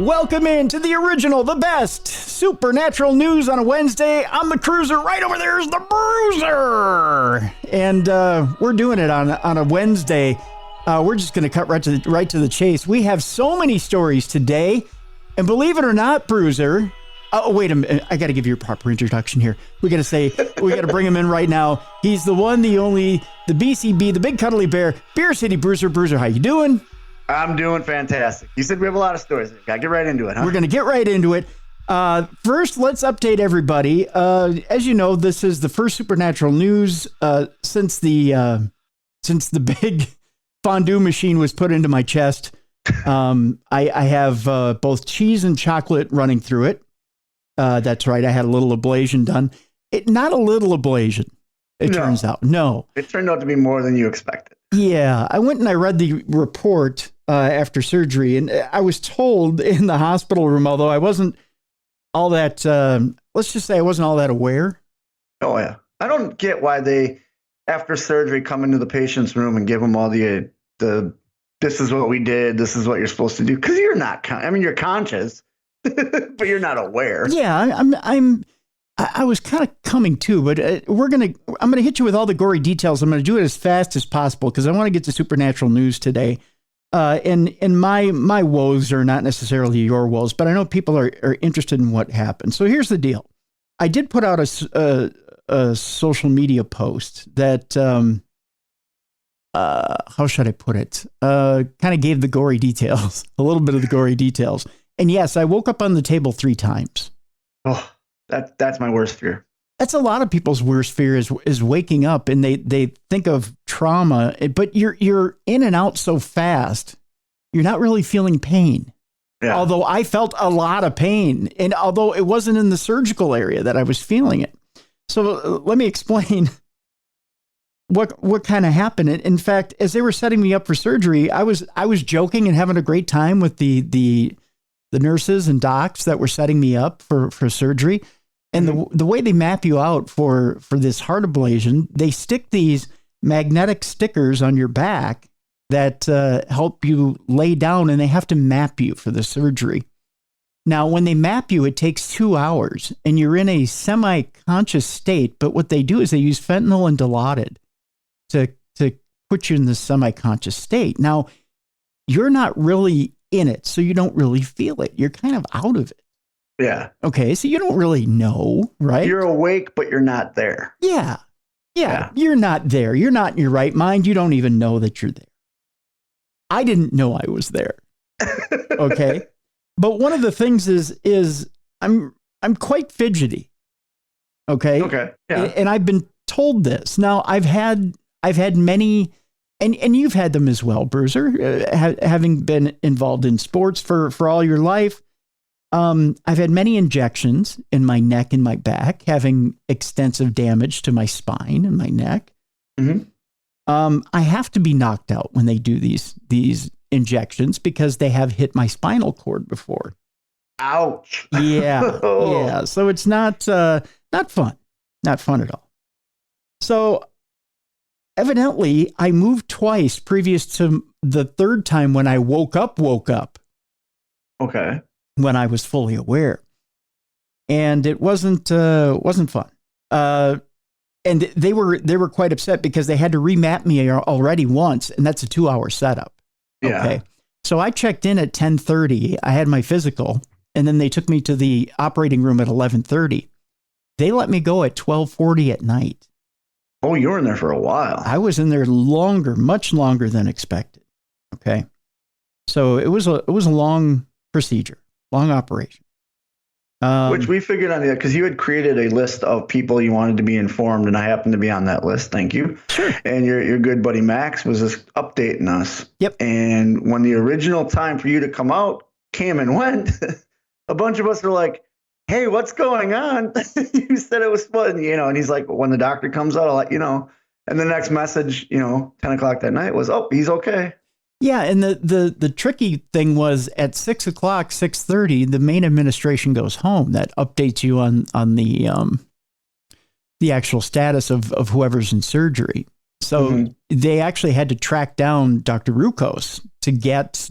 Welcome in to the original, the best supernatural news on a Wednesday. I'm the Cruiser. Right over there is the Bruiser. And we're doing it on a Wednesday. We're just going to cut right to the chase. We have so many stories today. And believe it or not, Bruiser. Oh, wait a minute. I got to give you a proper introduction here. We got to bring him in right now. He's the one, the only, the BCB, the big cuddly bear, Beer City Bruiser. Bruiser, how you doing? I'm doing fantastic. You said we have a lot of stories. Got to get right into it, huh? We're going to get right into it. First, let's update everybody. As you know, this is the first supernatural news since the big fondue machine was put into my chest. I have both cheese and chocolate running through it. That's right. I had a little ablation done. Not a little ablation, turns out. No. It turned out to be more than you expected. Yeah. I went and I read the report after surgery, and I was told in the hospital room, although I wasn't all that, let's just say I wasn't all that aware. Oh, yeah. I don't get why they, after surgery, come into the patient's room and give them all the this is what we did, this is what you're supposed to do. Because you're not, you're conscious, but you're not aware. Yeah, I was kind of coming to, but I'm gonna hit you with all the gory details. I'm gonna do it as fast as possible because I want to get to supernatural news today. And my woes are not necessarily your woes, but I know people are interested in what happened. So here's the deal. I did put out a social media post that, how should I put it? Kind of gave the gory details, a little bit of the gory details. And yes, I woke up on the table 3 times. Oh, that's my worst fear. That's a lot of people's worst fear is waking up and they think of trauma, but you're in and out so fast, you're not really feeling pain. Yeah. Although I felt a lot of pain, and although it wasn't in the surgical area that I was feeling it. So let me explain what kind of happened. In fact, as they were setting me up for surgery, I was joking and having a great time with the nurses and docs that were setting me up for surgery. And the way they map you out for this heart ablation, they stick these magnetic stickers on your back that help you lay down, and they have to map you for the surgery. Now, when they map you, it takes 2 hours, and you're in a semi-conscious state. But what they do is they use fentanyl and Dilaudid to put you in the semi-conscious state. Now, you're not really in it, so you don't really feel it. You're kind of out of it. Yeah. Okay, so you don't really know, right? You're awake, but you're not there. Yeah. You're not there. You're not in your right mind. You don't even know that you're there. I didn't know I was there. Okay. But one of the things is I'm quite fidgety. Okay. Okay. Yeah. And I've been told this. Now I've had many, and you've had them as well, Bruiser, having been involved in sports for all your life. I've had many injections in my neck and my back, having extensive damage to my spine and my neck. Mm-hmm. I have to be knocked out when they do these injections because they have hit my spinal cord before. Ouch. Yeah. Yeah. So it's not fun. Not fun at all. So evidently I moved twice previous to the third time when I woke up. Okay. When I was fully aware. And it wasn't fun. And they were quite upset because they had to remap me already once, and that's a 2-hour setup. Yeah. Okay. So I checked in at 10:30. I had my physical, and then they took me to the operating room at 11:30. They let me go at 12:40 at night. Oh, you were in there for a while. I was in there longer, much longer than expected. Okay. So it was a long procedure. Long operation. Which we figured on because you had created a list of people you wanted to be informed, and I happened to be on that list. Thank you. Sure. And your good buddy Max was just updating us. Yep. And when the original time for you to come out came and went, a bunch of us were like, "Hey, what's going on?" You said it was fun, and he's like, "When the doctor comes out, I'll let you know." And the next message, 10 o'clock that night was, "Oh, he's okay." Yeah, and the tricky thing was at 6 o'clock, 6:30, the main administration goes home. That updates you on the actual status of whoever's in surgery. So they actually had to track down Dr. Rukos to get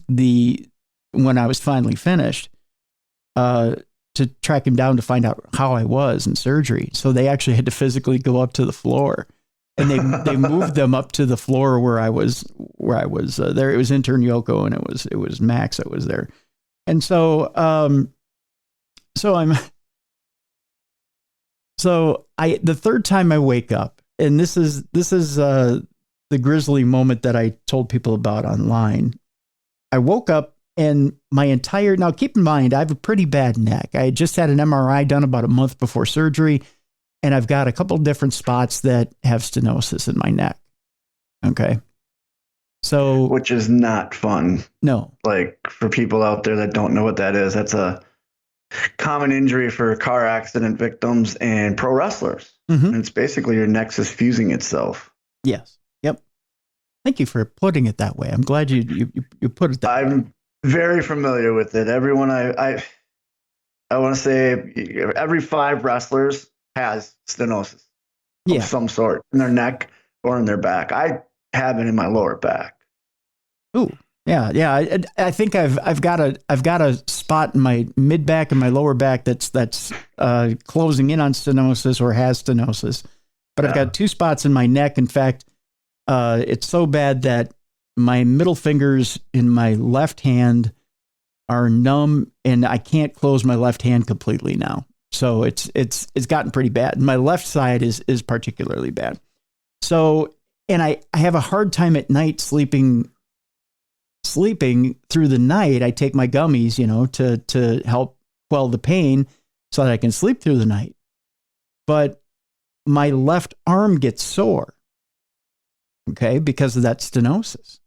when I was finally finished. to track him down to find out how I was in surgery. So they actually had to physically go up to the floor, and they moved them up to the floor where I was there. It was intern Yoko, and it was Max that was there. And so the third time I wake up, and this is the grisly moment that I told people about online. I woke up and now keep in mind, I have a pretty bad neck. I had just had an MRI done about a month before surgery, and I've got a couple different spots that have stenosis in my neck. Okay. So, which is not fun. No. Like, for people out there that don't know what that is, that's a common injury for car accident victims and pro wrestlers. Mm-hmm. And it's basically your neck is fusing itself. Yes. Yep. Thank you for putting it that way. I'm glad you put it that way. I'm very familiar with it. Everyone I want to say every 5 wrestlers has stenosis of some sort in their neck or in their back. I have it in my lower back. Ooh. Yeah. I think I've got a spot in my mid back and my lower back that's closing in on stenosis or has stenosis. But I've got 2 spots in my neck. In fact, it's so bad that my middle fingers in my left hand are numb, and I can't close my left hand completely now. So it's gotten pretty bad. My left side is particularly bad. So, and I have a hard time at night sleeping through the night. I take my gummies, to help quell the pain so that I can sleep through the night. But my left arm gets sore. Okay, because of that stenosis.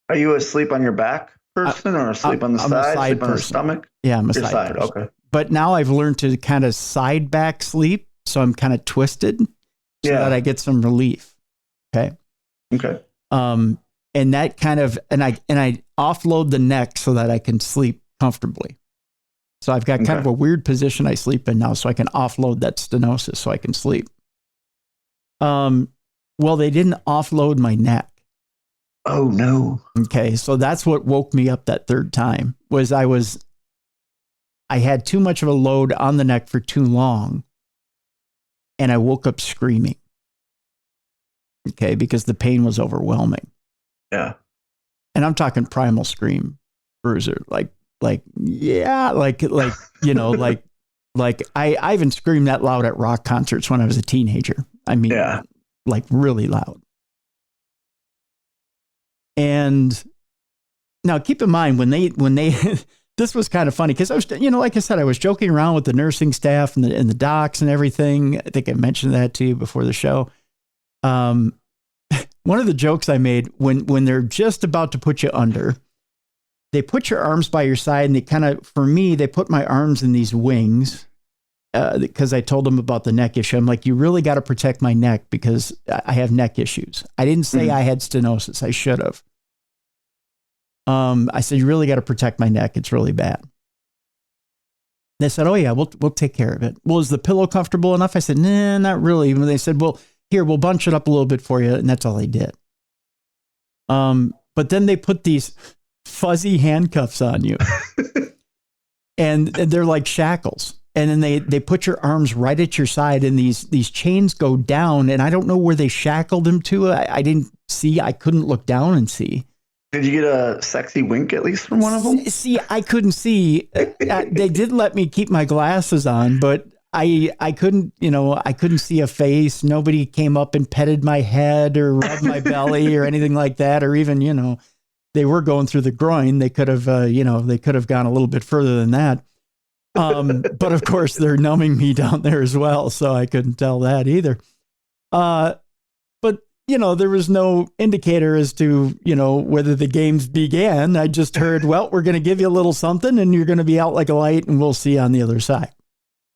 Are you asleep on your back person or asleep on the side, sleep on the stomach? Yeah, I'm a side person. Okay. But now I've learned to kind of side back sleep, so I'm kind of twisted so that I get some relief. Okay. Okay. And that kind of and I offload the neck so that I can sleep comfortably. So I've got kind of a weird position I sleep in now, so I can offload that stenosis so I can sleep. Well, they didn't offload my neck. Oh, no. Okay, so that's what woke me up that third time, was I had too much of a load on the neck for too long, and I woke up screaming. Okay, because the pain was overwhelming. Yeah. And I'm talking primal scream, Bruiser, like I even screamed that loud at rock concerts when I was a teenager. I mean, like really loud. And now keep in mind when they this was kind of funny because I was, like I said, I was joking around with the nursing staff and the docs and everything. I think I mentioned that to you before the show. One of the jokes I made when they're just about to put you under, they put your arms by your side and they put my arms in these wings. Because I told them about the neck issue. I'm like, you really got to protect my neck because I have neck issues. I didn't say I had stenosis. I should have. I said, you really got to protect my neck. It's really bad. They said, oh yeah, we'll take care of it. Well, is the pillow comfortable enough? I said, nah, not really. And they said, well, here, we'll bunch it up a little bit for you. And that's all they did. But then they put these fuzzy handcuffs on you and they're like shackles. And then they put your arms right at your side and these chains go down. And I don't know where they shackled them to. I didn't see. I couldn't look down and see. Did you get a sexy wink at least from one of them? See, I couldn't see. They did let me keep my glasses on, but I couldn't, I couldn't see a face. Nobody came up and petted my head or rubbed my belly or anything like that. Or even, they were going through the groin. They could have, they could have gone a little bit further than that. But of course they're numbing me down there as well. So I couldn't tell that either. But there was no indicator as to, whether the games began. I just heard, well, we're going to give you a little something and you're going to be out like a light and we'll see you on the other side.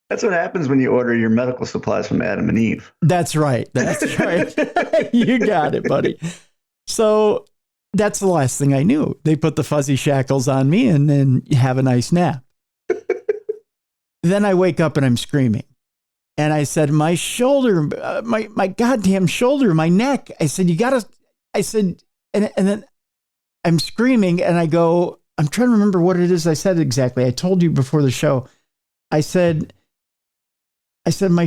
That's what happens when you order your medical supplies from Adam and Eve. That's right. That's right. You got it, buddy. So that's the last thing I knew. They put the fuzzy shackles on me and then have a nice nap. Then I wake up and I'm screaming. And I said, my shoulder, my goddamn shoulder, my neck. I said, and then I'm screaming and I go, I'm trying to remember what it is I said exactly. I told you before the show. I said my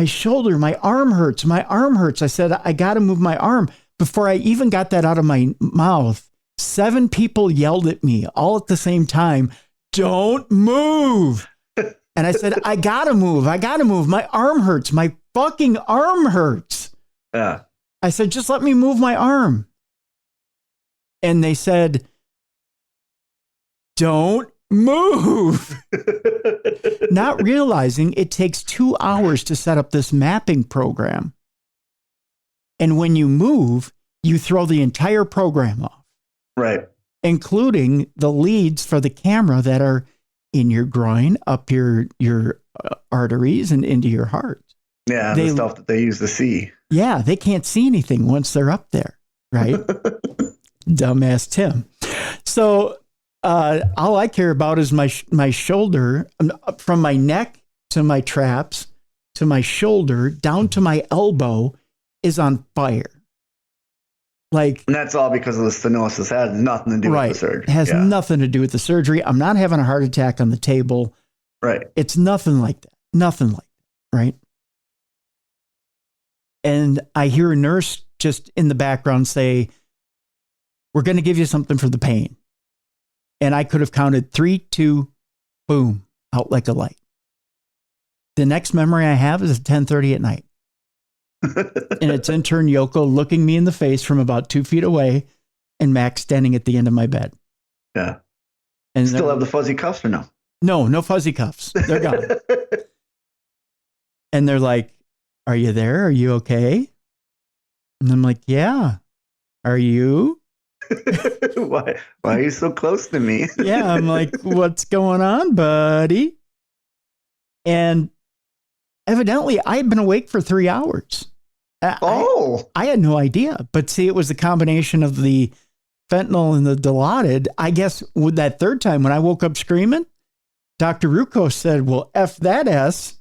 shoulder, my arm hurts. My arm hurts. I said I got to move my arm. Before I even got that out of my mouth, 7 people yelled at me all at the same time, "Don't move." And I said, I got to move. I got to move. My arm hurts. My fucking arm hurts. Yeah. I said, just let me move my arm. And they said, "Don't move." Not realizing it takes 2 hours to set up this mapping program. And when you move, you throw the entire program off. Right. Including the leads for the camera that are in your groin, up your arteries and into your heart. Yeah, the stuff that they use to see. Yeah, they can't see anything once they're up there, right? Dumbass Tim. So all I care about is my shoulder, from my neck to my traps to my shoulder down to my elbow is on fire. Like, and that's all because of the stenosis. It has nothing to do with the surgery. It has nothing to do with the surgery. I'm not having a heart attack on the table. Right. It's nothing like that. Nothing like that. Right. And I hear a nurse just in the background say, "We're going to give you something for the pain." And I could have counted 3, 2, boom, out like a light. The next memory I have is at 10:30 at night. And it's intern Yoko looking me in the face from about 2 feet away, and Max standing at the end of my bed. Yeah. And still have the fuzzy cuffs or no? No, no fuzzy cuffs. They're gone. And they're like, "Are you there? Are you okay?" And I'm like, "Yeah." "Are you?" Why are you so close to me? Yeah, I'm like, "What's going on, buddy?" And evidently, I had been awake for 3 hours. I had no idea. But see, it was the combination of the fentanyl and the Dilaudid. I guess with that third time when I woke up screaming, Dr. Rucco said, "Well, F that S.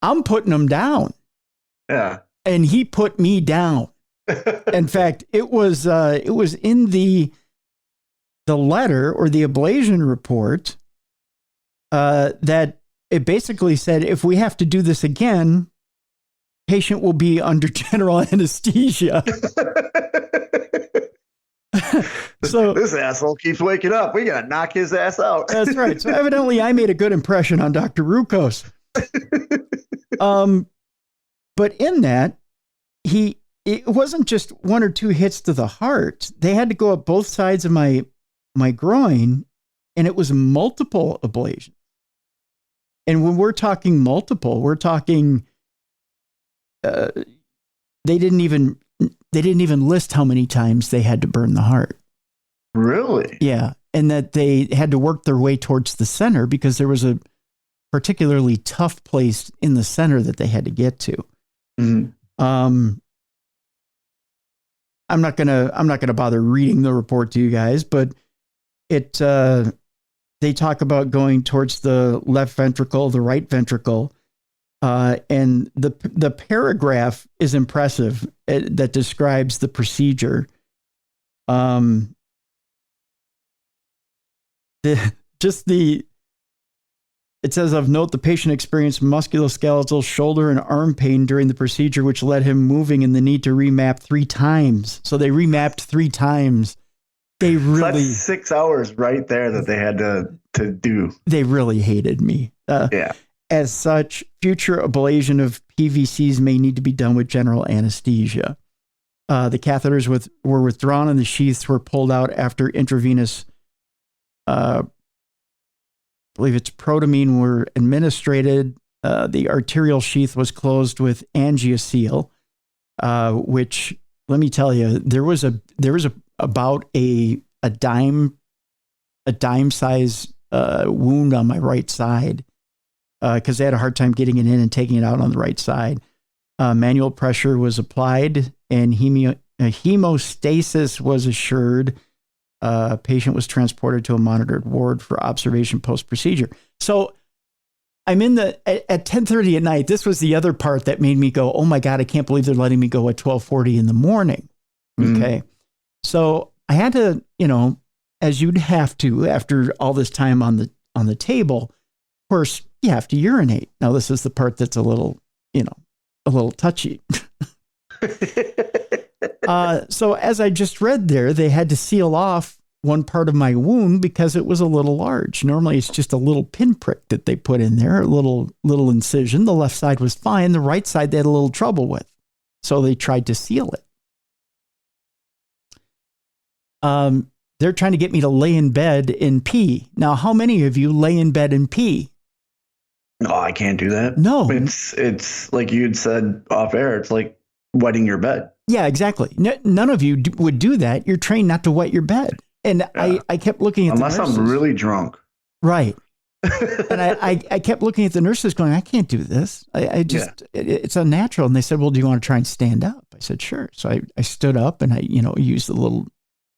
I'm putting him down." Yeah. And he put me down. In fact, it was in the letter or the ablation report that it basically said, if we have to do this again, patient will be under general anesthesia. So this asshole keeps waking up. We got to knock his ass out. That's right. So evidently I made a good impression on Dr. Rucos. But in that, it wasn't just 1 or 2 hits to the heart. They had to go up both sides of my groin, and it was multiple ablations. And when we're talking multiple, we're talking they didn't even list how many times they had to burn the heart. Really? Yeah, and that they had to work their way towards the center because there was a particularly tough place in the center that they had to get to. Mm-hmm. I'm not gonna bother reading the report to you guys, but they talk about going towards the left ventricle, the right ventricle, and the paragraph is impressive that describes the procedure. It says, of note, the patient experienced musculoskeletal shoulder and arm pain during the procedure, which led him moving and the need to remap 3 times. So they remapped 3 times. They really, so that's 6 hours right there that they had to do. They really hated me. Yeah. As such, future ablation of PVCs may need to be done with general anesthesia. The catheters were withdrawn and the sheaths were pulled out after intravenous I believe it's protamine were administered. The arterial sheath was closed with angioseal, which, let me tell you, there was about a dime size wound on my right side because they had a hard time getting it in and taking it out on the right side. Manual pressure was applied and hemostasis was assured. Patient was transported to a monitored ward for observation post-procedure. So I'm at 10:30 at night. This was the other part that made me go, "Oh my God, I can't believe they're letting me go at 12:40 in the morning." Okay. So I had to, as you'd have to after all this time on the table, of course, you have to urinate. Now, this is the part that's a little touchy. So as I just read there, they had to seal off one part of my wound because it was a little large. Normally, it's just a little pinprick that they put in there, a little incision. The left side was fine. The right side, they had a little trouble with. So they tried to seal it. They're trying to get me to lay in bed and pee. Now, how many of you lay in bed and pee? No, I can't do that. No. It's like you'd said off air, it's like wetting your bed. Yeah, exactly. None of you would do that. You're trained not to wet your bed. And yeah. I kept looking at unless the nurses. I'm really drunk. Right. And I kept looking at the nurses going, I can't do this. It's unnatural. And they said, well, do you want to try and stand up? I said, sure. So I stood up and I used the little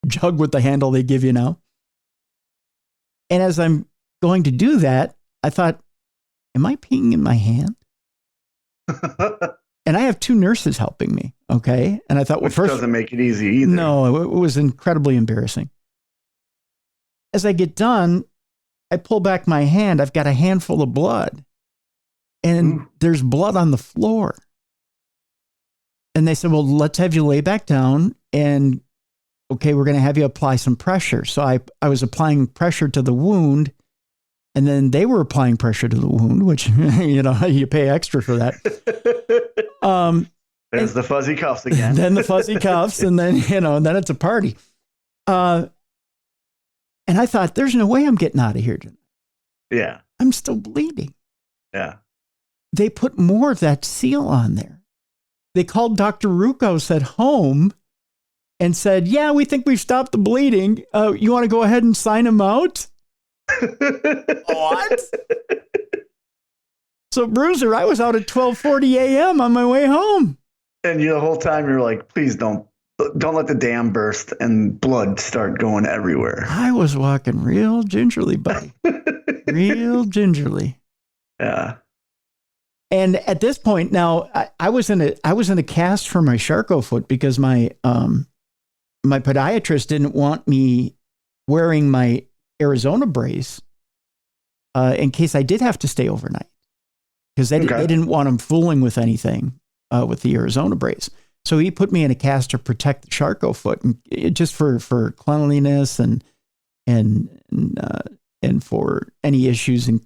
jug with the handle they give you now. And as I'm going to do that, I thought, am I peeing in my hand? And I have two nurses helping me. Okay. And I thought, well, first doesn't make it easy either. No, it was incredibly embarrassing. As I get done, I pull back my hand. I've got a handful of blood and there's blood on the floor. And they said, well, let's have you lay back down and okay, we're going to have you apply some pressure. So I was applying pressure to the wound and then they were applying pressure to the wound, which, you pay extra for that. There's the fuzzy cuffs again. Then the fuzzy cuffs and then, then it's a party. And I thought, there's no way I'm getting out of here tonight. Yeah. I'm still bleeding. Yeah. They put more of that seal on there. They called Dr. Rukos at home and said, yeah, we think we've stopped the bleeding. You want to go ahead and sign him out? What? So, Bruiser, I was out at 12:40 a.m. on my way home. And the whole time you're like, please don't let the dam burst and blood start going everywhere. I was walking real gingerly, buddy. Real gingerly. Yeah. And at this point now, I was in a cast for my Charcot foot because my podiatrist didn't want me wearing my Arizona brace in case I did have to stay overnight because they didn't want him fooling with anything with the Arizona brace. So he put me in a cast to protect the Charcot foot, and just for cleanliness and for any issues, and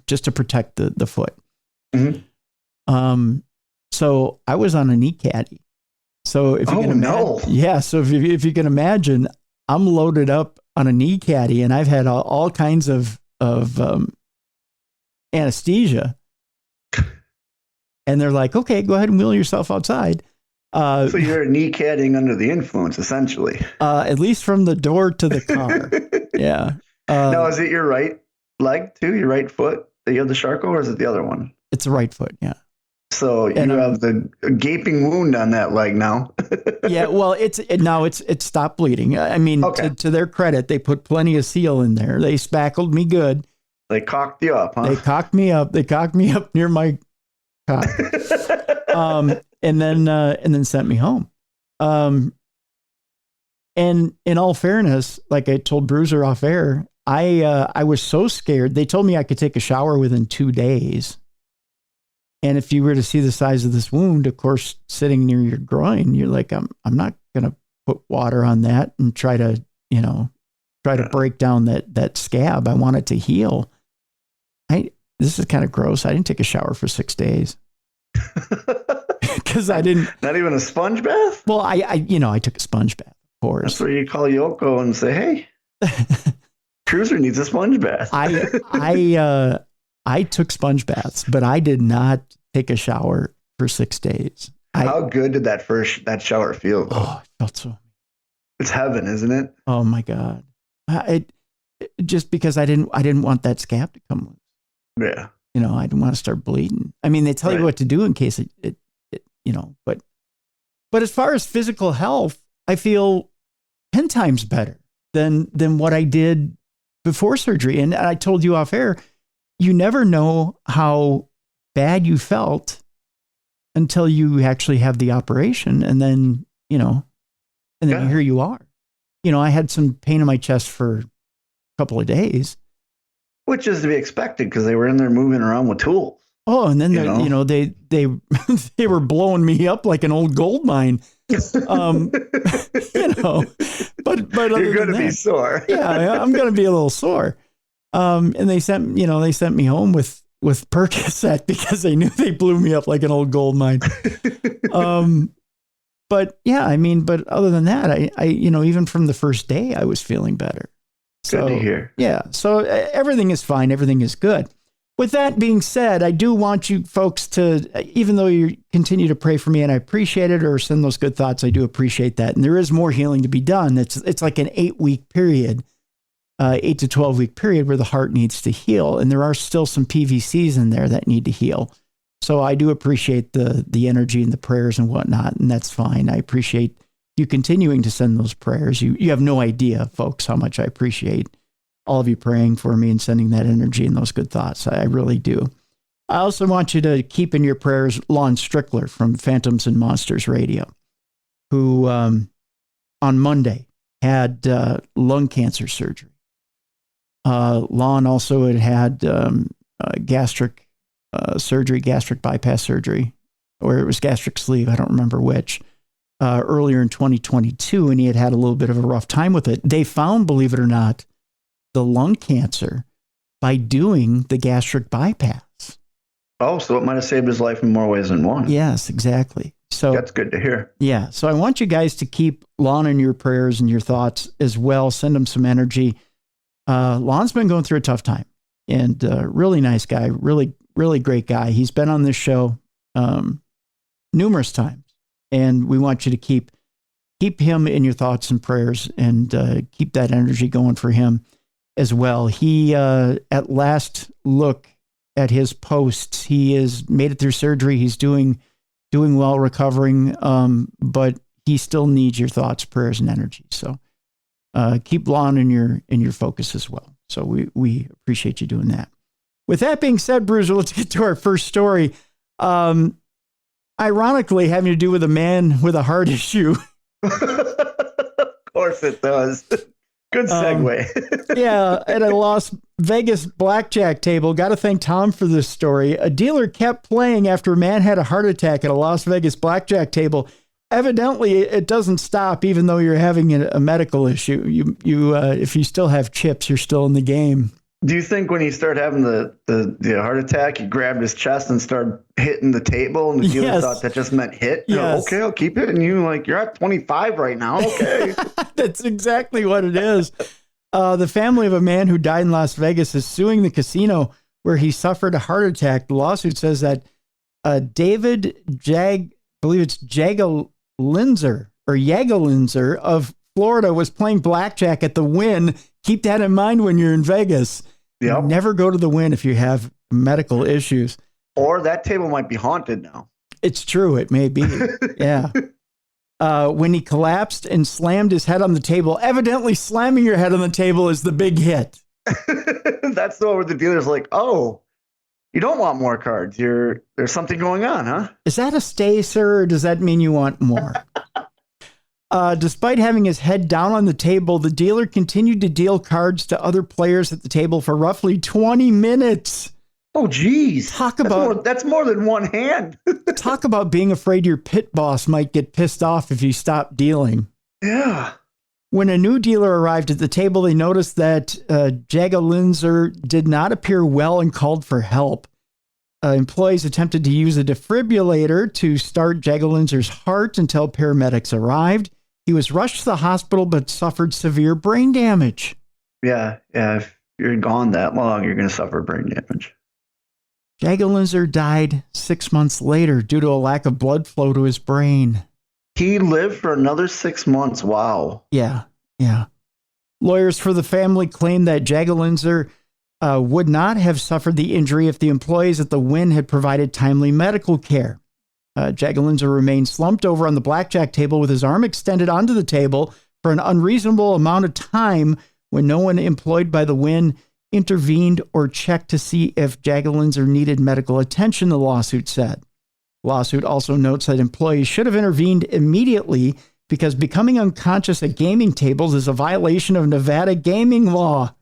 just to protect the foot. Mm-hmm. So I was on a knee caddy. So if you can imagine, so if you can imagine, I'm loaded up on a knee caddy, and I've had all kinds of anesthesia, and they're like, "Okay, go ahead and wheel yourself outside." So you're knee cadding under the influence, essentially. At least from the door to the car. Yeah. Now, is it your right leg too? Your right foot that you have the Charcot, or is it the other one? It's the right foot. Yeah. So you have the gaping wound on that leg now. Yeah. Well, it's stopped bleeding. I mean, to their credit, they put plenty of seal in there. They spackled me good. They cocked you up, huh? They cocked me up. They cocked me up near my cock. And then sent me home. And in all fairness, like I told Bruiser off air, I was so scared. They told me I could take a shower within 2 days. And if you were to see the size of this wound, of course, sitting near your groin, you're like, I'm not going to put water on that and try to break down that scab. I want it to heal. This is kind of gross. I didn't take a shower for 6 days. Because I didn't. Not even a sponge bath? Well, I took a sponge bath, of course. That's where you call Yoko and say, hey, Cruiser needs a sponge bath. I took sponge baths, but I did not take a shower for 6 days. How good did that shower feel? Oh, it felt so. It's heaven, isn't it? Oh my God. Just because I didn't want that scab to come loose. Yeah. I didn't want to start bleeding. I mean, they tell you what to do in case it but as far as physical health, I feel 10 times better than what I did before surgery. And I told you off air, you never know how bad you felt until you actually have the operation. And then, here you are. I had some pain in my chest for a couple of days. Which is to be expected because they were in there moving around with tools. Oh, and then they they were blowing me up like an old gold mine. But you're going to be sore. Yeah, I'm going to be a little sore. And they sent me home with Percocet because they knew they blew me up like an old gold mine. But yeah, but other than that, I even from the first day, I was feeling better. Good to hear. Yeah. So everything is fine. Everything is good. With that being said, I do want you folks to, even though you continue to pray for me and I appreciate it, or send those good thoughts, I do appreciate that. And there is more healing to be done. It's like an 8-week period, 8 to 12-week period where the heart needs to heal. And there are still some PVCs in there that need to heal. So I do appreciate the energy and the prayers and whatnot, and that's fine. I appreciate you continuing to send those prayers. You have no idea, folks, how much I appreciate all of you praying for me and sending that energy and those good thoughts. I really do. I also want you to keep in your prayers Lon Strickler from Phantoms and Monsters Radio, who on Monday had lung cancer surgery. Lon also had gastric surgery, gastric bypass surgery, or it was gastric sleeve, I don't remember which, earlier in 2022, and he had a little bit of a rough time with it. They found, believe it or not, the lung cancer by doing the gastric bypass. Oh, so it might have saved his life in more ways than one. Yes, exactly. So that's good to hear. Yeah. So I want you guys to keep Lon in your prayers and your thoughts as well. Send him some energy. Lon's been going through a tough time, and really nice guy, really, really great guy. He's been on this show numerous times, and we want you to keep him in your thoughts and prayers, and keep that energy going for him as well. He, at last look at his posts, he has made it through surgery. He's doing well, recovering, but he still needs your thoughts, prayers, and energy. So keep Lon in your focus as well. So we appreciate you doing that. With that being said, Bruiser, let's get to our first story. Ironically, having to do with a man with a heart issue. Of course it does. Good segue. Yeah, at a Las Vegas blackjack table. Got to thank Tom for this story. A dealer kept playing after a man had a heart attack at a Las Vegas blackjack table. Evidently, it doesn't stop even though you're having a medical issue. You if you still have chips, you're still in the game. Do you think when he started having the heart attack, he grabbed his chest and started hitting the table, and the dealer thought that just meant hit? Yes. Okay, I'll keep hitting you. Like, you're at 25 right now. Okay. That's exactly what it is. The family of a man who died in Las Vegas is suing the casino where he suffered a heart attack. The lawsuit says that David Jagalinzer of Florida was playing blackjack at the Wynn. Keep that in mind when you're in Vegas. Yep. Never go to the Wynn if you have medical issues. Or that table might be haunted now. It's true. It may be. Yeah. When he collapsed and slammed his head on the table, evidently slamming your head on the table is the big hit. That's the one where the dealer's like, oh, you don't want more cards. There's something going on, huh? Is that a stay, sir, or does that mean you want more? Despite having his head down on the table, the dealer continued to deal cards to other players at the table for roughly 20 minutes. Oh, geez. That's more than one hand. Talk about being afraid your pit boss might get pissed off if you stop dealing. Yeah. When a new dealer arrived at the table, they noticed that Jagalinzer did not appear well and called for help. Employees attempted to use a defibrillator to start Jagalinzer's heart until paramedics arrived. He was rushed to the hospital but suffered severe brain damage. Yeah. If you're gone that long, you're going to suffer brain damage. Jagalinzer died 6 months later due to a lack of blood flow to his brain. He lived for another 6 months. Wow. Yeah. Lawyers for the family claimed that Jagalinzer would not have suffered the injury if the employees at the Wynn had provided timely medical care. Jagalinzer remained slumped over on the blackjack table with his arm extended onto the table for an unreasonable amount of time when no one employed by the Wynn intervened or checked to see if Jagalinzer needed medical attention, the lawsuit said. The lawsuit also notes that employees should have intervened immediately because becoming unconscious at gaming tables is a violation of Nevada gaming law.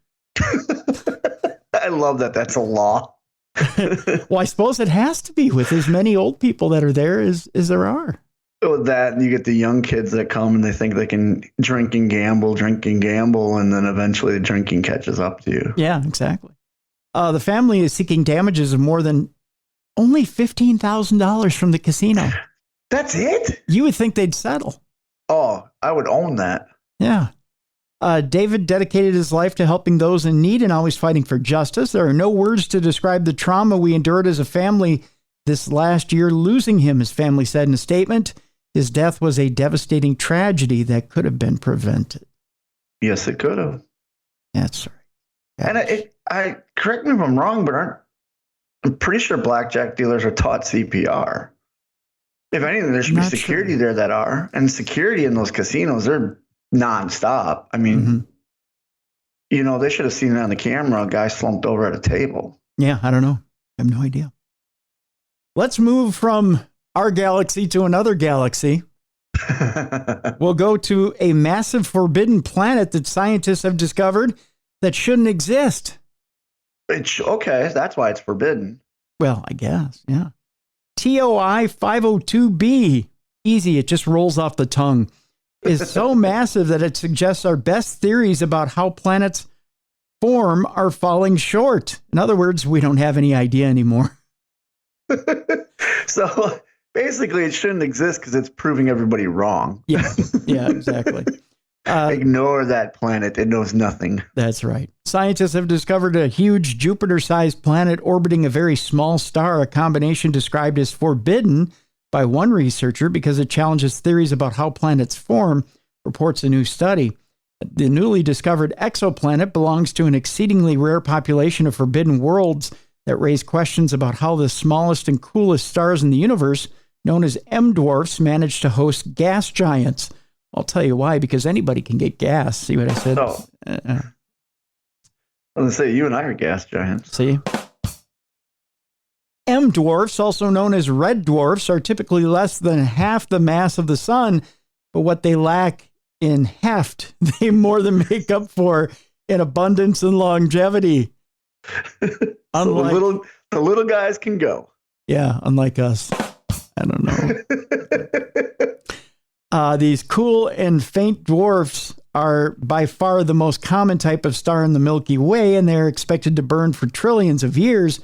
I love that. That's a law. Well, I suppose it has to be with as many old people that are there as there are. With that, and you get the young kids that come and they think they can drink and gamble, and then eventually the drinking catches up to you. Yeah, exactly. The family is seeking damages of more than only $15,000 from the casino. That's it? You would think they'd settle. Oh, I would own that. Yeah. David dedicated his life to helping those in need and always fighting for justice. There are no words to describe the trauma we endured as a family this last year, losing him, his family said in a statement. His death was a devastating tragedy that could have been prevented. Yes, it could have. That's right. And I correct me if I'm wrong, but I'm pretty sure blackjack dealers are taught CPR. If anything, there should be security there that are. And security in those casinos, they're nonstop. I mean, they should have seen it on the camera. A guy slumped over at a table. Yeah, I don't know. I have no idea. Let's move from our galaxy to another galaxy. We'll go to a massive forbidden planet that scientists have discovered that shouldn't exist. Okay, that's why it's forbidden. Well, I guess, yeah. TOI 502b, easy, it just rolls off the tongue, is so massive that it suggests our best theories about how planets form are falling short. In other words, we don't have any idea anymore. So basically, it shouldn't exist because it's proving everybody wrong. Yeah, exactly. Ignore that planet. It knows nothing. That's right. Scientists have discovered a huge Jupiter-sized planet orbiting a very small star, a combination described as forbidden by one researcher because it challenges theories about how planets form, reports a new study. The newly discovered exoplanet belongs to an exceedingly rare population of forbidden worlds that raise questions about how the smallest and coolest stars in the universe, known as M-dwarfs, manage to host gas giants. I'll tell you why, because anybody can get gas. See what I said? Oh. I was going to say, you and I are gas giants. See? M-dwarfs, also known as red dwarfs, are typically less than half the mass of the sun, but what they lack in heft, they more than make up for in abundance and longevity. Unlike, so the little guys can go. Yeah, unlike us. I don't know. These cool and faint dwarfs are by far the most common type of star in the Milky Way, and they're expected to burn for trillions of years,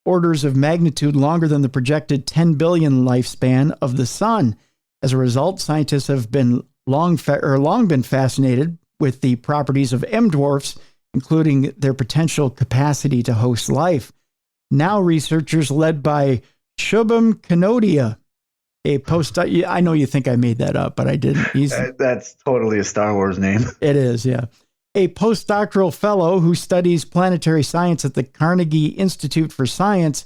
orders of magnitude longer than the projected 10 billion lifespan of the sun. As a result, scientists have been long been fascinated with the properties of M-dwarfs, including their potential capacity to host life. Now researchers led by Shubham Kanodia, I know you think I made that up, but I didn't. That's totally a Star Wars name. It is, yeah. A postdoctoral fellow who studies planetary science at the Carnegie Institute for Science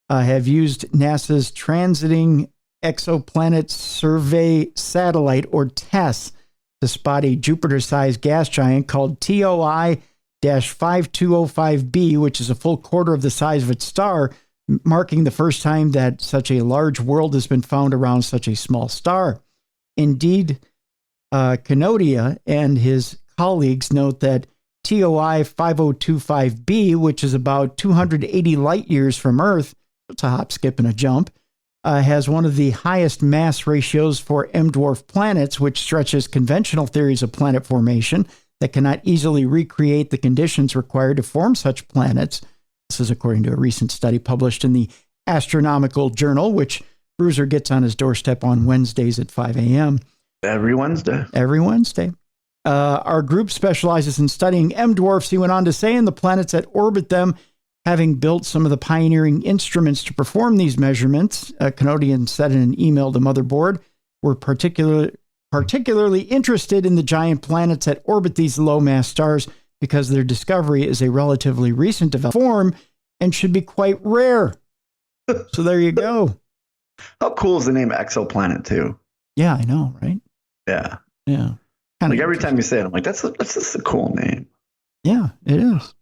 have used NASA's Transiting Exoplanet Survey Satellite, or TESS, to spot a Jupiter-sized gas giant called TOI-5205b, which is a full quarter of the size of its star, marking the first time that such a large world has been found around such a small star. Indeed, Kanodia and his colleagues note that TOI 5025b, which is about 280 light years from Earth, it's a hop, skip, and a jump, has one of the highest mass ratios for M-dwarf planets, which stretches conventional theories of planet formation that cannot easily recreate the conditions required to form such planets. This is according to a recent study published in the Astronomical Journal, which Bruiser gets on his doorstep on Wednesdays at 5 a.m. Every Wednesday. Every Wednesday. Our group specializes in studying M-dwarfs, he went on to say, and the planets that orbit them, having built some of the pioneering instruments to perform these measurements. Canodian said in an email to Motherboard, we're particularly interested in the giant planets that orbit these low-mass stars because their discovery is a relatively recent form and should be quite rare. So there you go. How cool is the name exoplanet too? Yeah, I know, right? Yeah. Yeah. Like every time you say it, I'm like, that's just a cool name. Yeah, it is.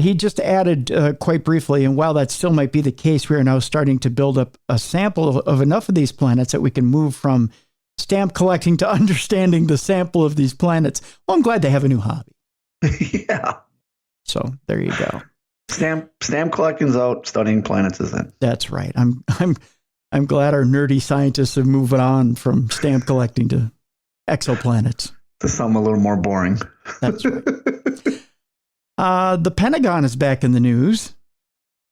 He just added quite briefly, and while that still might be the case, we are now starting to build up a sample of enough of these planets that we can move from stamp collecting to understanding the sample of these planets. Well, I'm glad they have a new hobby. Yeah. So there you go. Stamp collecting's out, studying planets is in. That's right. I'm glad our nerdy scientists have moved on from stamp collecting to exoplanets. To some a little more boring. That's right. The Pentagon is back in the news.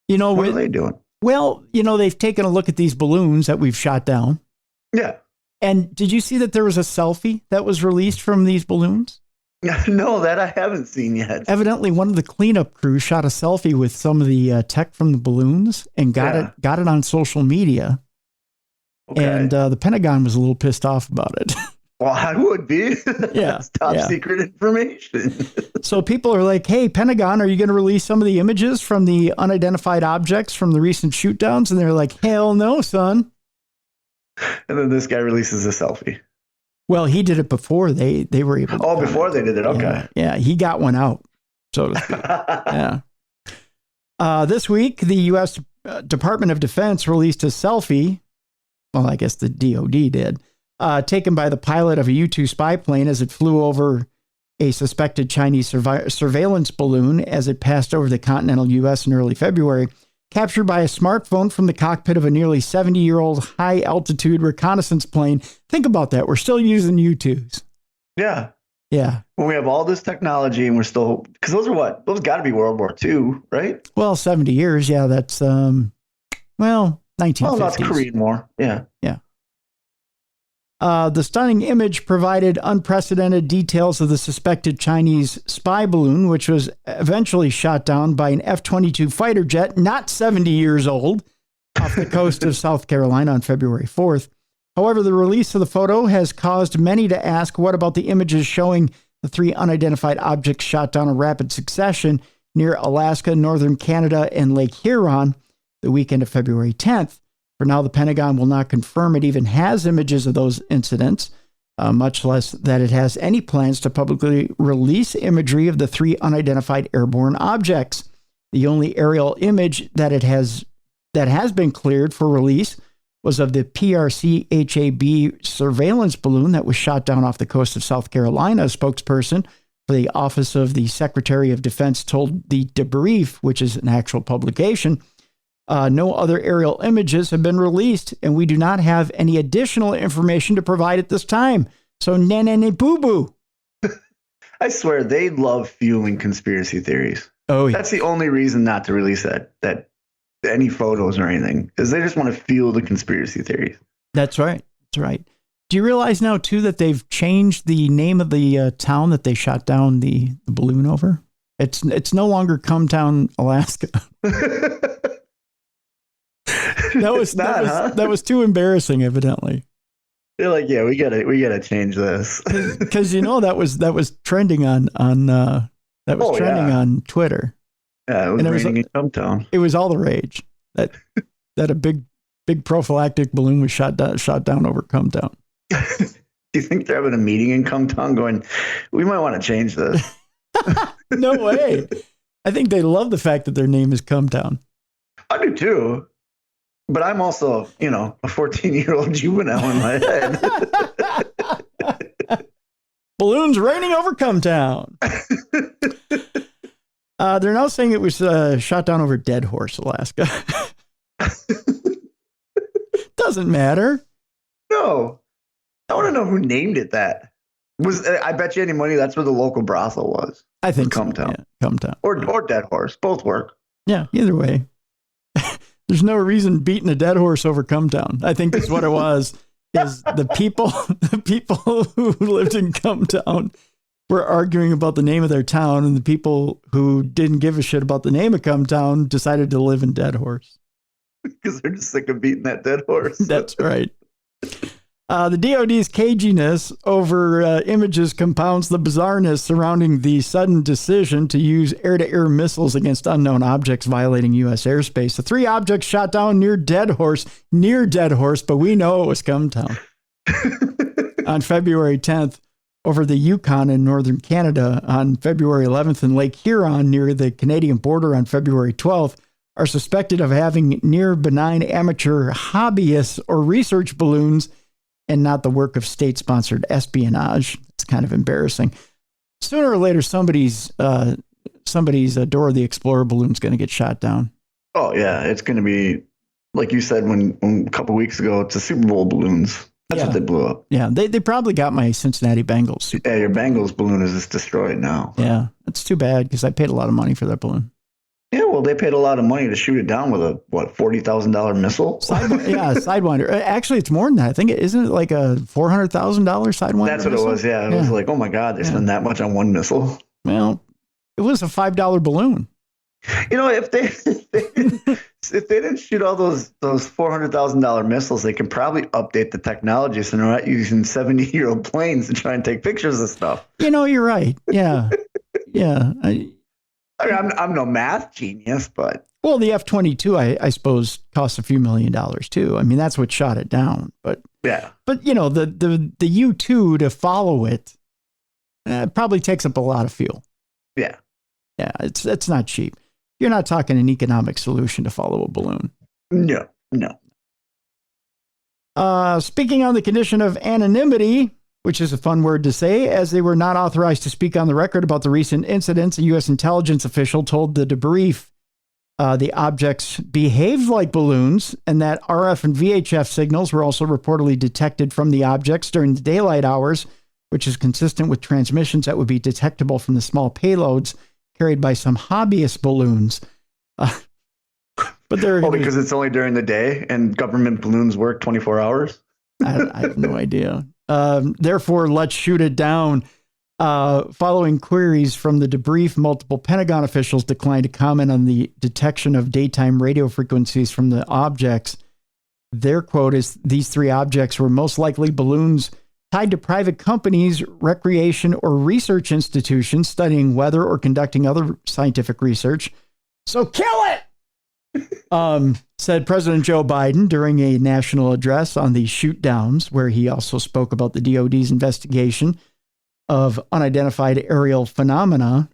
What are they doing? Well, they've taken a look at these balloons that we've shot down. Yeah. And did you see that there was a selfie that was released from these balloons? No, that I haven't seen yet. Evidently, one of the cleanup crew shot a selfie with some of the tech from the balloons and got it on social media. Okay. And the Pentagon was a little pissed off about it. Well, I would be. Yeah. That's top secret information. So people are like, hey, Pentagon, are you going to release some of the images from the unidentified objects from the recent shoot downs? And they're like, hell no, son. And then this guy releases a selfie. Well, he did it before they were able to. Oh, before they did it. Okay. Yeah, he got one out, so to speak. Yeah. This week, the U.S. Department of Defense released a selfie. Well, I guess the DOD did. Taken by the pilot of a U-2 spy plane as it flew over a suspected Chinese surveillance balloon as it passed over the continental U.S. in early February, captured by a smartphone from the cockpit of a nearly 70-year-old high-altitude reconnaissance plane. Think about that. We're still using U-2s. Yeah. Yeah. When we have all this technology and we're still... Because those are what? Those got to be World War II, right? Well, 70 years. Yeah, that's... 1950s. Well, that's Korean War. Yeah. Yeah. The stunning image provided unprecedented details of the suspected Chinese spy balloon, which was eventually shot down by an F-22 fighter jet, not 70 years old, off the coast of South Carolina on February 4th. However, the release of the photo has caused many to ask, what about the images showing the three unidentified objects shot down in rapid succession near Alaska, northern Canada, and Lake Huron the weekend of February 10th? For now, the Pentagon will not confirm it even has images of those incidents, much less that it has any plans to publicly release imagery of the three unidentified airborne objects. The only aerial image that has been cleared for release was of the PRC-HAB surveillance balloon that was shot down off the coast of South Carolina. A spokesperson for the Office of the Secretary of Defense told the Debrief, which is an actual publication, no other aerial images have been released, and we do not have any additional information to provide at this time. So, boo-boo. I swear, they love fueling conspiracy theories. Oh, yeah. That's the only reason not to release that any photos or anything, because they just want to fuel the conspiracy theories. That's right. That's right. Do you realize now, too, that they've changed the name of the town that they shot down the balloon over? It's no longer Cumtown, Alaska. That was too embarrassing, evidently. They're like, yeah, we gotta change this because that was trending on on Twitter. Yeah, it was raining in Cumtown. It was all the rage that a big prophylactic balloon was shot down over Cumtown. Do you think they're having a meeting in Cumtown going, we might want to change this? No way. I think they love the fact that their name is Cumtown. I do too. But I'm also, a 14-year-old juvenile in my head. Balloons raining over Cumtown. They're now saying it was shot down over Dead Horse, Alaska. Doesn't matter. No. I want to know who named it that. I bet you any money that's where the local brothel was. I think Cumtown. So, yeah. Cumtown. Or Dead Horse. Both work. Yeah, either way. There's no reason beating a dead horse over Cumtown. I think that's what it was. Is the people who lived in Cumtown were arguing about the name of their town, and the people who didn't give a shit about the name of Cumtown decided to live in Dead Horse. Because they're just sick of beating that dead horse. That's right. The DOD's caginess over images compounds the bizarreness surrounding the sudden decision to use air-to-air missiles against unknown objects violating U.S. airspace. The three objects shot down near Dead Horse, but we know it was Cumtown. On February 10th, over the Yukon in northern Canada, on February 11th, in Lake Huron near the Canadian border on February 12th, are suspected of having near benign amateur hobbyists or research balloons and not the work of state-sponsored espionage. It's kind of embarrassing. Sooner or later, somebody's Dora the Explorer balloon's going to get shot down. Oh yeah, it's going to be like you said when a couple weeks ago. It's the Super Bowl balloons. That's what they blew up. Yeah, they probably got my Cincinnati Bengals. Yeah, your Bengals balloon is just destroyed now. Yeah, it's too bad because I paid a lot of money for that balloon. Yeah, well, they paid a lot of money to shoot it down with a $40,000 missile. Sidewinder. Actually, it's more than that. I think isn't it like a $400,000 Sidewinder? That's what it was. Yeah, it was like, oh my God, they spent that much on one missile. Well, it was a $5 balloon. You know, if they didn't shoot all those $400,000 missiles, they can probably update the technology so they're not using 70-year-old planes to try and take pictures of stuff. You know, you're right. Yeah, yeah. I'm no math genius, but well, the F-22, I suppose, costs a few $1 million too. I mean, that's what shot it down. But yeah, but you know, the U-2 to follow it probably takes up a lot of fuel. Yeah, it's not cheap. You're not talking an economic solution to follow a balloon. No. Speaking on the condition of anonymity, which is a fun word to say, as they were not authorized to speak on the record about the recent incidents, a U.S. intelligence official told the debrief the objects behaved like balloons and that RF and VHF signals were also reportedly detected from the objects during the daylight hours, which is consistent with transmissions that would be detectable from the small payloads carried by some hobbyist balloons. But they're because it's only during the day and government balloons work 24 hours? I have no idea. Therefore, let's shoot it down. Following queries from the debrief, multiple Pentagon officials declined to comment on the detection of daytime radio frequencies from the objects. Their quote is, "These three objects were most likely balloons tied to private companies, recreation, or research institutions studying weather or conducting other scientific research. So kill it!" Said President Joe Biden during a national address on the shoot downs, where he also spoke about the DoD's investigation of unidentified aerial phenomena.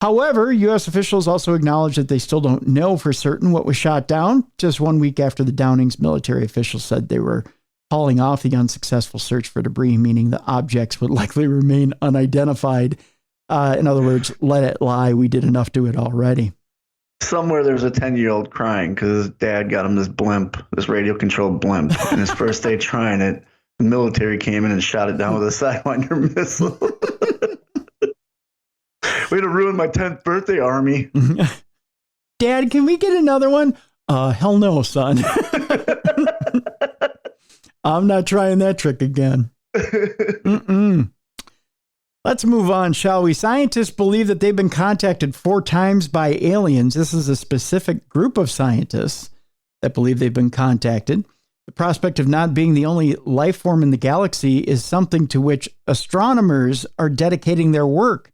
However, U.S. officials also acknowledged that they still don't know for certain what was shot down. Just 1 week after the downings, military officials said they were calling off the unsuccessful search for debris, meaning the objects would likely remain unidentified. In other words, let it lie. We did enough to it already. Somewhere there's a 10-year-old crying because his dad got him this blimp, this radio-controlled blimp. And his first day trying it, the military came in and shot it down with a Sidewinder missile. Way to ruin my 10th birthday, Army. Dad, can we get another one? Hell no, son. I'm not trying that trick again. Let's move on, shall we? Scientists believe that they've been contacted 4 times by aliens. This is a specific group of scientists that believe they've been contacted. The prospect of not being the only life form in the galaxy is something to which astronomers are dedicating their work,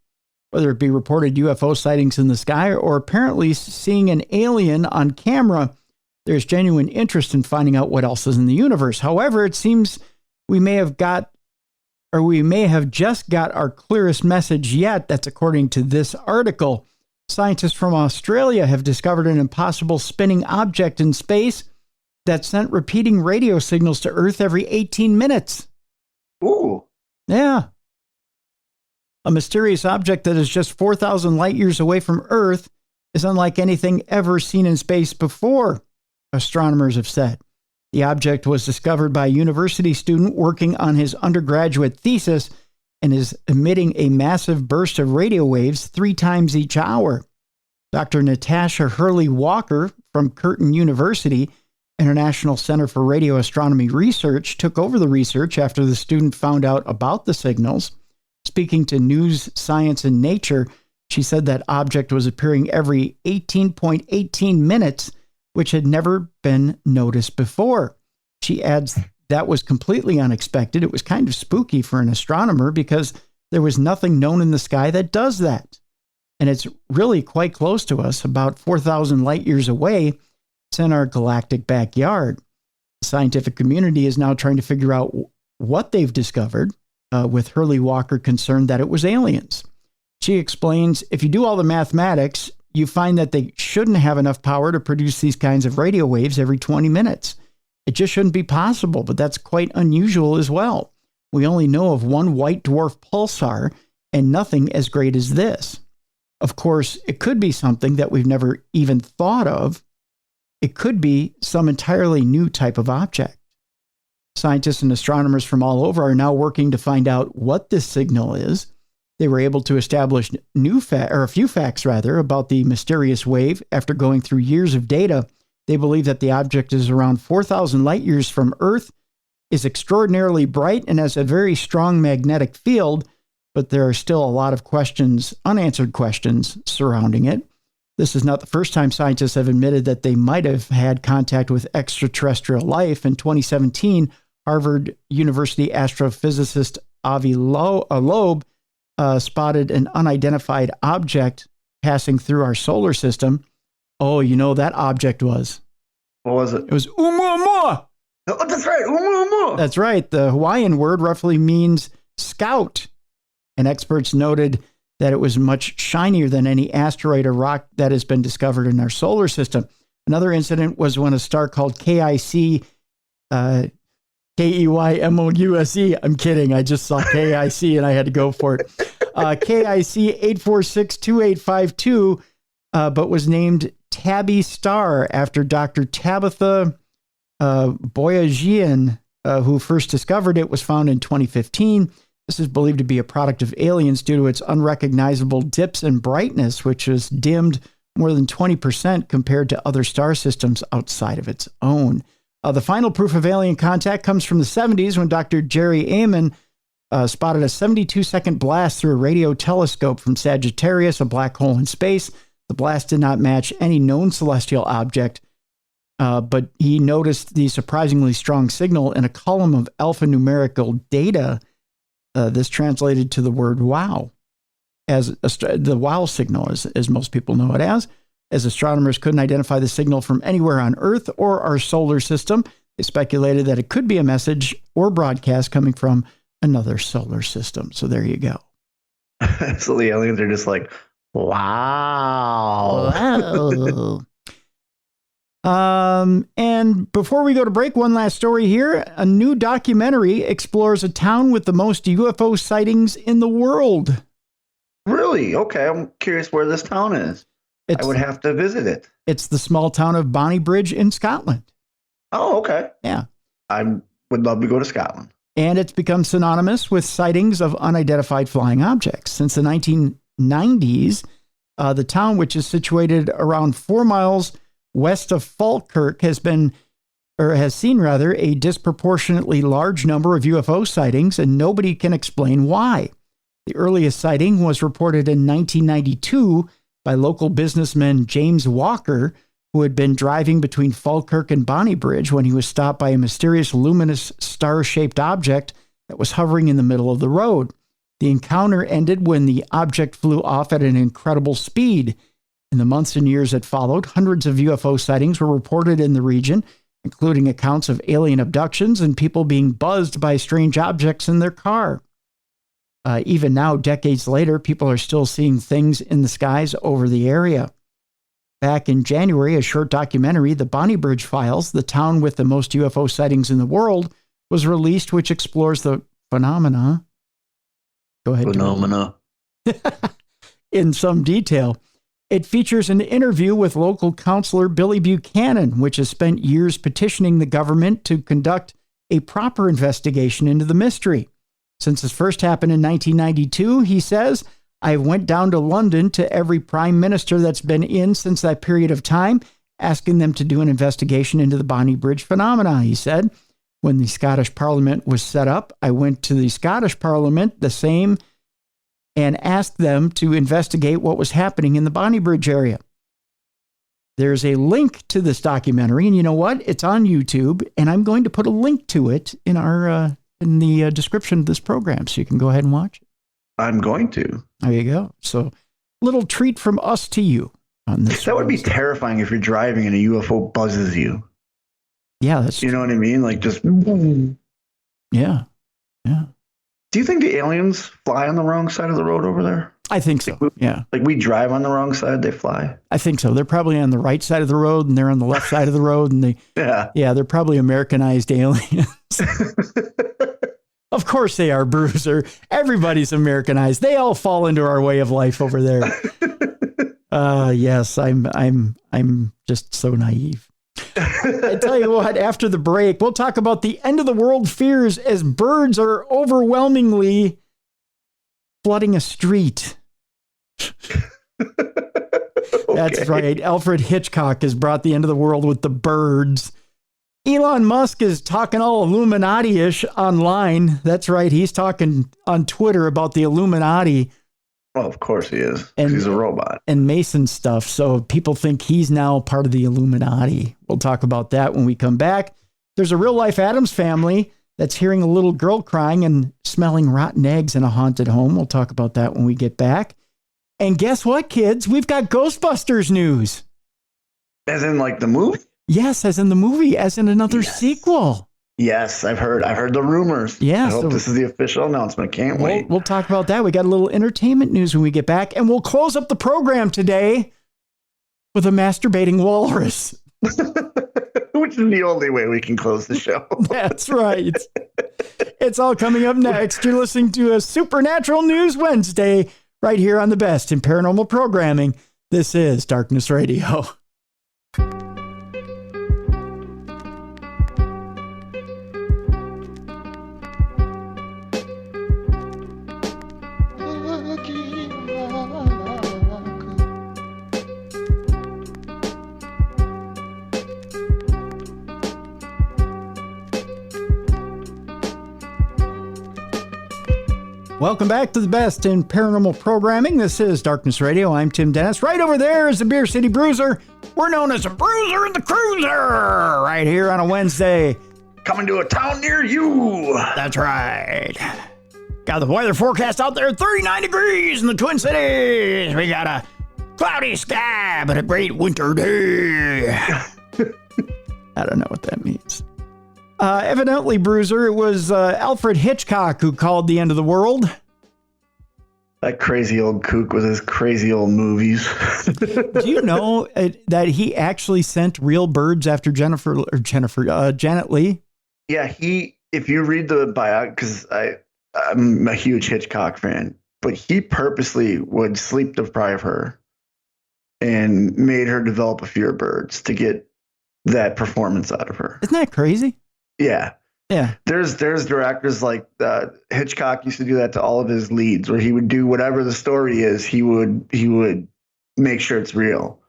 whether it be reported UFO sightings in the sky or apparently seeing an alien on camera. There's genuine interest in finding out what else is in the universe. However, it seems we may have just got our clearest message yet. That's according to this article. Scientists from Australia have discovered an impossible spinning object in space that sent repeating radio signals to Earth every 18 minutes. Ooh. Yeah. A mysterious object that is just 4,000 light years away from Earth is unlike anything ever seen in space before, astronomers have said. The object was discovered by a university student working on his undergraduate thesis and is emitting a massive burst of radio waves 3 times each hour. Dr. Natasha Hurley-Walker from Curtin University International Center for Radio Astronomy Research took over the research after the student found out about the signals. Speaking to News, Science, and Nature, she said that object was appearing every 18.18 minutes, which had never been noticed before. She adds that was completely unexpected. It was kind of spooky for an astronomer because there was nothing known in the sky that does that. And it's really quite close to us, about 4,000 light years away. It's in our galactic backyard. The scientific community is now trying to figure out what they've discovered, with Hurley-Walker concerned that it was aliens. She explains, if you do all the mathematics, you find that they shouldn't have enough power to produce these kinds of radio waves every 20 minutes. It just shouldn't be possible, but that's quite unusual as well. We only know of one white dwarf pulsar and nothing as great as this. Of course, it could be something that we've never even thought of. It could be some entirely new type of object. Scientists and astronomers from all over are now working to find out what this signal is. They were able to establish a few facts about the mysterious wave after going through years of data. They believe that the object is around 4,000 light years from Earth, is extraordinarily bright, and has a very strong magnetic field, but there are still a lot of unanswered questions surrounding it. This is not the first time scientists have admitted that they might have had contact with extraterrestrial life. In 2017, Harvard University astrophysicist Avi Loeb spotted an unidentified object passing through our solar system. Oh, you know that object was? What was it? It was Oumuamua. Oh, that's right. Oumuamua. That's right. The Hawaiian word roughly means scout. And experts noted that it was much shinier than any asteroid or rock that has been discovered in our solar system. Another incident was when a star called KIC, KEYMOUSE, I'm kidding, I just saw KIC and I had to go for it, KIC 8462852, but was named Tabby Star after Dr. Tabitha Boyajian, who first discovered it, was found in 2015. This is believed to be a product of aliens due to its unrecognizable dips in brightness, which is dimmed more than 20% compared to other star systems outside of its own. The final proof of alien contact comes from the 70s when Dr. Jerry Amen spotted a 72-second blast through a radio telescope from Sagittarius, a black hole in space. The blast did not match any known celestial object, but he noticed the surprisingly strong signal in a column of alphanumerical data. This translated to the word wow, as the wow signal, as most people know it as astronomers couldn't identify the signal from anywhere on Earth or our solar system. They speculated that it could be a message or broadcast coming from another solar system. So there you go. So the aliens are just like, wow. And before we go to break, one last story here. A new documentary explores a town with the most UFO sightings in the world. Really? Okay. I'm curious where this town is. I would have to visit it. It's the small town of Bonnybridge in Scotland. Oh, okay. Yeah. I would love to go to Scotland. And it's become synonymous with sightings of unidentified flying objects. Since the 1990s, the town, which is situated around 4 miles west of Falkirk, has seen a disproportionately large number of UFO sightings, and nobody can explain why. The earliest sighting was reported in 1992 by local businessman James Walker, who had been driving between Falkirk and Bonnybridge when he was stopped by a mysterious luminous star-shaped object that was hovering in the middle of the road. The encounter ended when the object flew off at an incredible speed. In the months and years that followed, hundreds of UFO sightings were reported in the region, including accounts of alien abductions and people being buzzed by strange objects in their car. Even now, decades later, people are still seeing things in the skies over the area. Back in January, a short documentary, The Bonnybridge Files, the town with the most UFO sightings in the world, was released, which explores the phenomena. Go ahead. Phenomena. In some detail. It features an interview with local councilor Billy Buchanan, which has spent years petitioning the government to conduct a proper investigation into the mystery. Since this first happened in 1992, he says, I went down to London to every prime minister that's been in since that period of time, asking them to do an investigation into the Bonnybridge phenomena, he said. When the Scottish Parliament was set up, I went to the Scottish Parliament, the same, and asked them to investigate what was happening in the Bonnybridge area. There's a link to this documentary, and you know what? It's on YouTube, and I'm going to put a link to it in our in the description of this program, so you can go ahead and watch it. I'm going to. There you go. So, little treat from us to you on this. That would be terrifying if you're driving and a UFO buzzes you. Yeah, that's. You know what I mean? Like just. Yeah, yeah. Do you think the aliens fly on the wrong side of the road over there? I think so. Yeah. Like we drive on the wrong side, they fly. I think so. They're probably on the right side of the road and they're on the left side of the road. And they're probably Americanized aliens. Of course they are, Bruiser. Everybody's Americanized. They all fall into our way of life over there. Yes, I'm just so naive. I tell you what, after the break, we'll talk about the end of the world fears as birds are overwhelmingly flooding a street. That's right. Alfred Hitchcock has brought the end of the world with the birds. Elon Musk is talking all Illuminati-ish online. That's right. He's talking on Twitter about the Illuminati. Well, of course he is. He's a robot. And Mason stuff. So people think he's now part of the Illuminati. We'll talk about that when we come back. There's a real-life Addams family that's hearing a little girl crying and smelling rotten eggs in a haunted home. We'll talk about that when we get back. And guess what, kids? We've got Ghostbusters news. As in like the movie? Yes, as in the movie, as in another sequel. Yes, I've heard the rumors. Yeah, I hope this is the official announcement. Can't wait. We'll talk about that. We got a little entertainment news when we get back, and we'll close up the program today with a masturbating walrus. Which is the only way we can close the show. That's right. It's all coming up next. You're listening to a Supernatural News Wednesday right here on the best in paranormal programming. This is Darkness Radio. Welcome back to the best in paranormal programming. This is Darkness Radio. I'm Tim Dennis. Right over there is the Beer City Bruiser. We're known as the Bruiser and the Cruiser right here on a Wednesday. Coming to a town near you. That's right. Got the weather forecast out there, 39 degrees in the Twin Cities. We got a cloudy sky, but a great winter day. I don't know what that means. Evidently, Bruiser, it was Alfred Hitchcock who called the end of the world. That crazy old kook with his crazy old movies. Do you know that he actually sent real birds after Janet Leigh? Yeah, if you read the bio, because I'm a huge Hitchcock fan, but he purposely would sleep deprive her and made her develop a fear of birds to get that performance out of her. Isn't that crazy? Yeah. Yeah. There's directors like Hitchcock used to do that to all of his leads, where he would do whatever the story is, he would make sure it's real.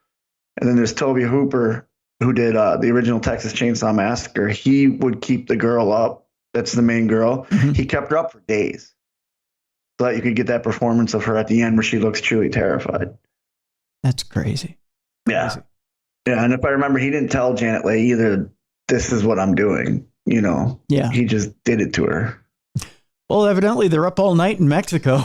And then there's Tobe Hooper, who did the original Texas Chainsaw Massacre. He would keep the girl up. That's the main girl. Mm-hmm. He kept her up for days so that you could get that performance of her at the end where she looks truly terrified. That's crazy. Yeah. Crazy. Yeah. And if I remember, he didn't tell Janet Leigh either, this is what I'm doing. You know, he just did it to her. Well, evidently they're up all night in Mexico.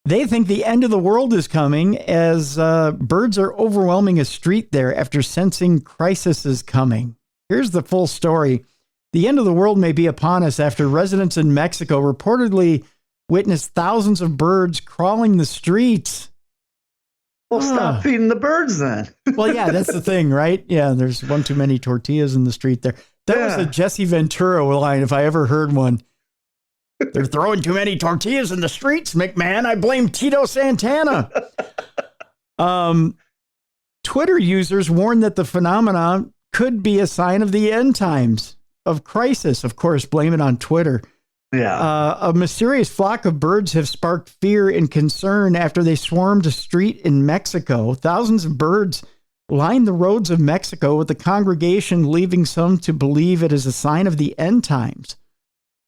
They think the end of the world is coming as birds are overwhelming a street there after sensing crisis is coming. Here's the full story. The end of the world may be upon us after residents in Mexico reportedly witnessed thousands of birds crawling the streets. Well, stop feeding the birds then. Well, yeah, that's the thing, right? Yeah, there's one too many tortillas in the street there. That was a Jesse Ventura line, if I ever heard one. They're throwing too many tortillas in the streets, McMahon. I blame Tito Santana. Twitter users warn that the phenomenon could be a sign of the end times, of crisis. Of course, blame it on Twitter. Yeah. A mysterious flock of birds have sparked fear and concern after they swarmed a street in Mexico. Thousands of birds line the roads of Mexico, with the congregation leaving some to believe it is a sign of the end times.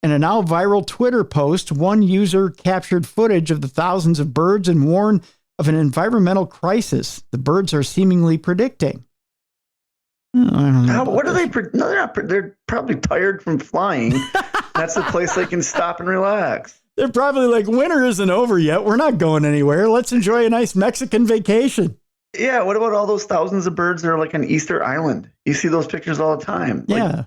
In a now viral Twitter post, one user captured footage of the thousands of birds and warned of an environmental crisis the birds are seemingly predicting. I don't know. What are they? They're probably tired from flying. That's the place they can stop and relax. They're probably like, winter isn't over yet. We're not going anywhere. Let's enjoy a nice Mexican vacation. Yeah. What about all those thousands of birds that are like on Easter Island? You see those pictures all the time. Yeah.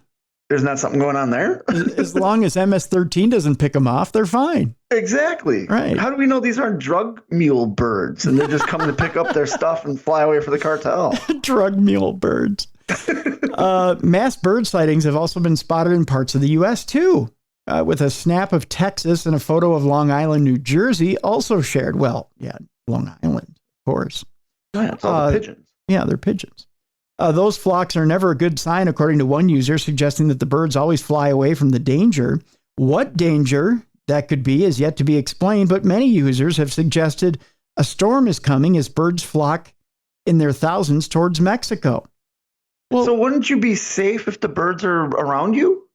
there's not something going on there. As long as MS-13 doesn't pick them off, they're fine. Exactly. Right. How do we know these aren't drug mule birds and they're just coming to pick up their stuff and fly away for the cartel? Drug mule birds. Mass bird sightings have also been spotted in parts of the U.S. too, with a snap of Texas and a photo of Long Island, New Jersey also shared. Well, yeah, Long Island, of course. Yeah, it's all the pigeons. Yeah, they're pigeons. Those flocks are never a good sign, according to one user, suggesting that the birds always fly away from the danger. What danger that could be is yet to be explained, but many users have suggested a storm is coming as birds flock in their thousands towards Mexico. Well, so wouldn't you be safe if the birds are around you?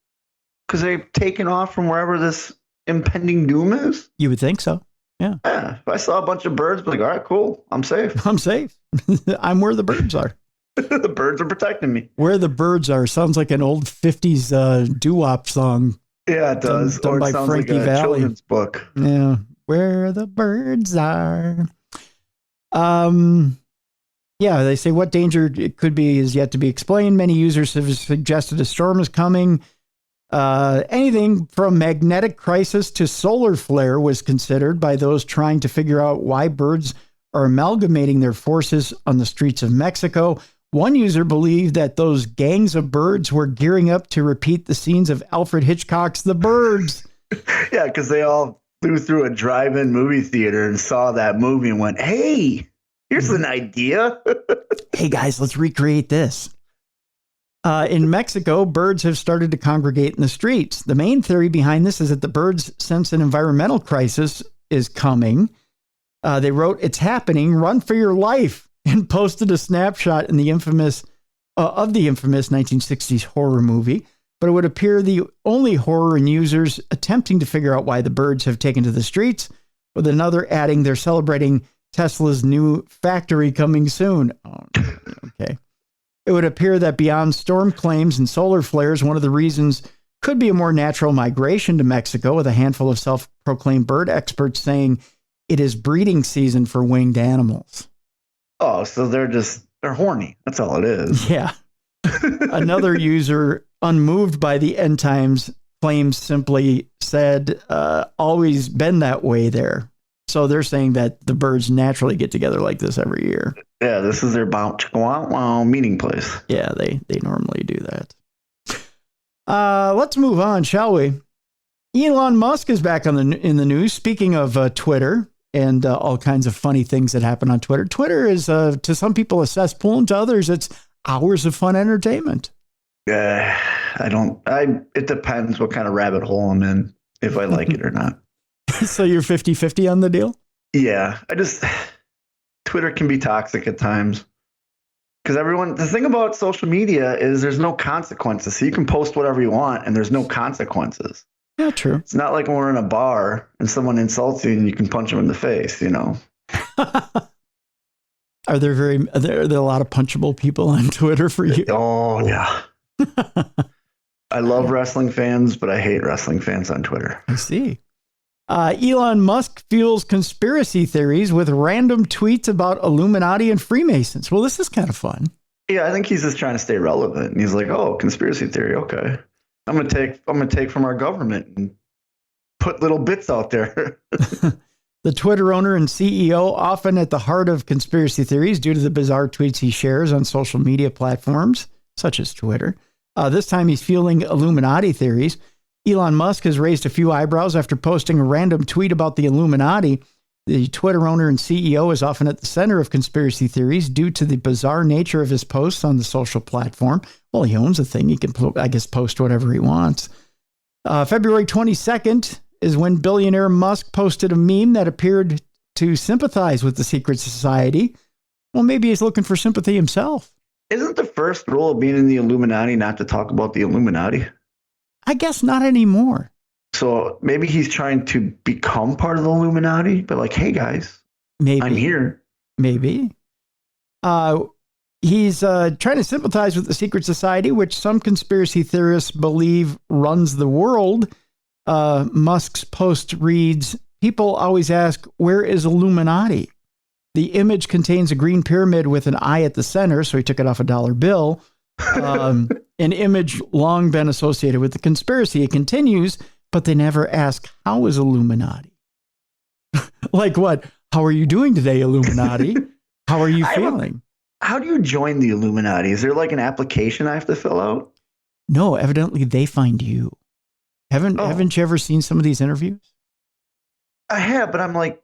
Because they've taken off from wherever this impending doom is? You would think so. Yeah. If I saw a bunch of birds, I'd be like, all right, cool. I'm safe. I'm safe. I'm where the birds are. The birds are protecting me. Where the birds are sounds like an old 50s doo-wop song. Yeah, it does. Done by Frankie like a Valli. Children's book. Yeah. Where the birds are. Yeah, they say what danger it could be is yet to be explained. Many users have suggested a storm is coming. Anything from magnetic crisis to solar flare was considered by those trying to figure out why birds are amalgamating their forces on the streets of Mexico. One user believed that those gangs of birds were gearing up to repeat the scenes of Alfred Hitchcock's The Birds. Yeah, because they all flew through a drive-in movie theater and saw that movie and went, hey, here's an idea. Hey, guys, let's recreate this. In Mexico, birds have started to congregate in the streets. The main theory behind this is that the birds sense an environmental crisis is coming. They wrote, "It's happening, run for your life," and posted a snapshot in the infamous 1960s horror movie. But it would appear the only horror in users attempting to figure out why the birds have taken to the streets, with another adding they're celebrating Tesla's new factory coming soon. Oh, okay. It would appear that beyond storm claims and solar flares, one of the reasons could be a more natural migration to Mexico, with a handful of self-proclaimed bird experts saying it is breeding season for winged animals. Oh, so they're horny. That's all it is. Yeah. Another user, unmoved by the end times claims, simply said, always been that way there. So they're saying that the birds naturally get together like this every year. Yeah, this is their meeting place. Yeah, they normally do that. Let's move on, shall we? Elon Musk is back in the news. Speaking of Twitter and all kinds of funny things that happen on Twitter. Twitter is, to some people, a cesspool, and to others, it's hours of fun entertainment. Yeah, it depends what kind of rabbit hole I'm in, if I like it or not. So you're 50-50 on the deal? Yeah, Twitter can be toxic at times. Because the thing about social media is there's no consequences. So you can post whatever you want and there's no consequences. Yeah, true. It's not like when we're in a bar and someone insults you and you can punch them in the face, you know. Are there a lot of punchable people on Twitter for you? Oh, yeah. I love wrestling fans, but I hate wrestling fans on Twitter. I see. Elon Musk fuels conspiracy theories with random tweets about Illuminati and Freemasons. Well, this is kind of fun. Yeah, I think he's just trying to stay relevant. And he's like, "Oh, conspiracy theory, okay. I'm gonna take from our government and put little bits out there." The Twitter owner and CEO, often at the heart of conspiracy theories due to the bizarre tweets he shares on social media platforms such as Twitter. This time he's fueling Illuminati theories. Elon Musk has raised a few eyebrows after posting a random tweet about the Illuminati. The Twitter owner and CEO is often at the center of conspiracy theories due to the bizarre nature of his posts on the social platform. Well, he owns the thing. He can, I guess, post whatever he wants. February 22nd is when billionaire Musk posted a meme that appeared to sympathize with the secret society. Well, maybe he's looking for sympathy himself. Isn't the first rule of being in the Illuminati not to talk about the Illuminati? I guess not anymore. So maybe he's trying to become part of the Illuminati, but like, hey guys, maybe I'm here. Maybe. He's trying to sympathize with the secret society, which some conspiracy theorists believe runs the world. Musk's post reads, "People always ask, where is Illuminati?" The image contains a green pyramid with an eye at the center, so he took it off a dollar bill. an image long been associated with the conspiracy. It continues, but they never ask, how is Illuminati? Like what? How are you doing today, Illuminati? How are you feeling? How do you join the Illuminati? Is there like an application I have to fill out? No, evidently they find you. Haven't you ever seen some of these interviews? I have, but I'm like,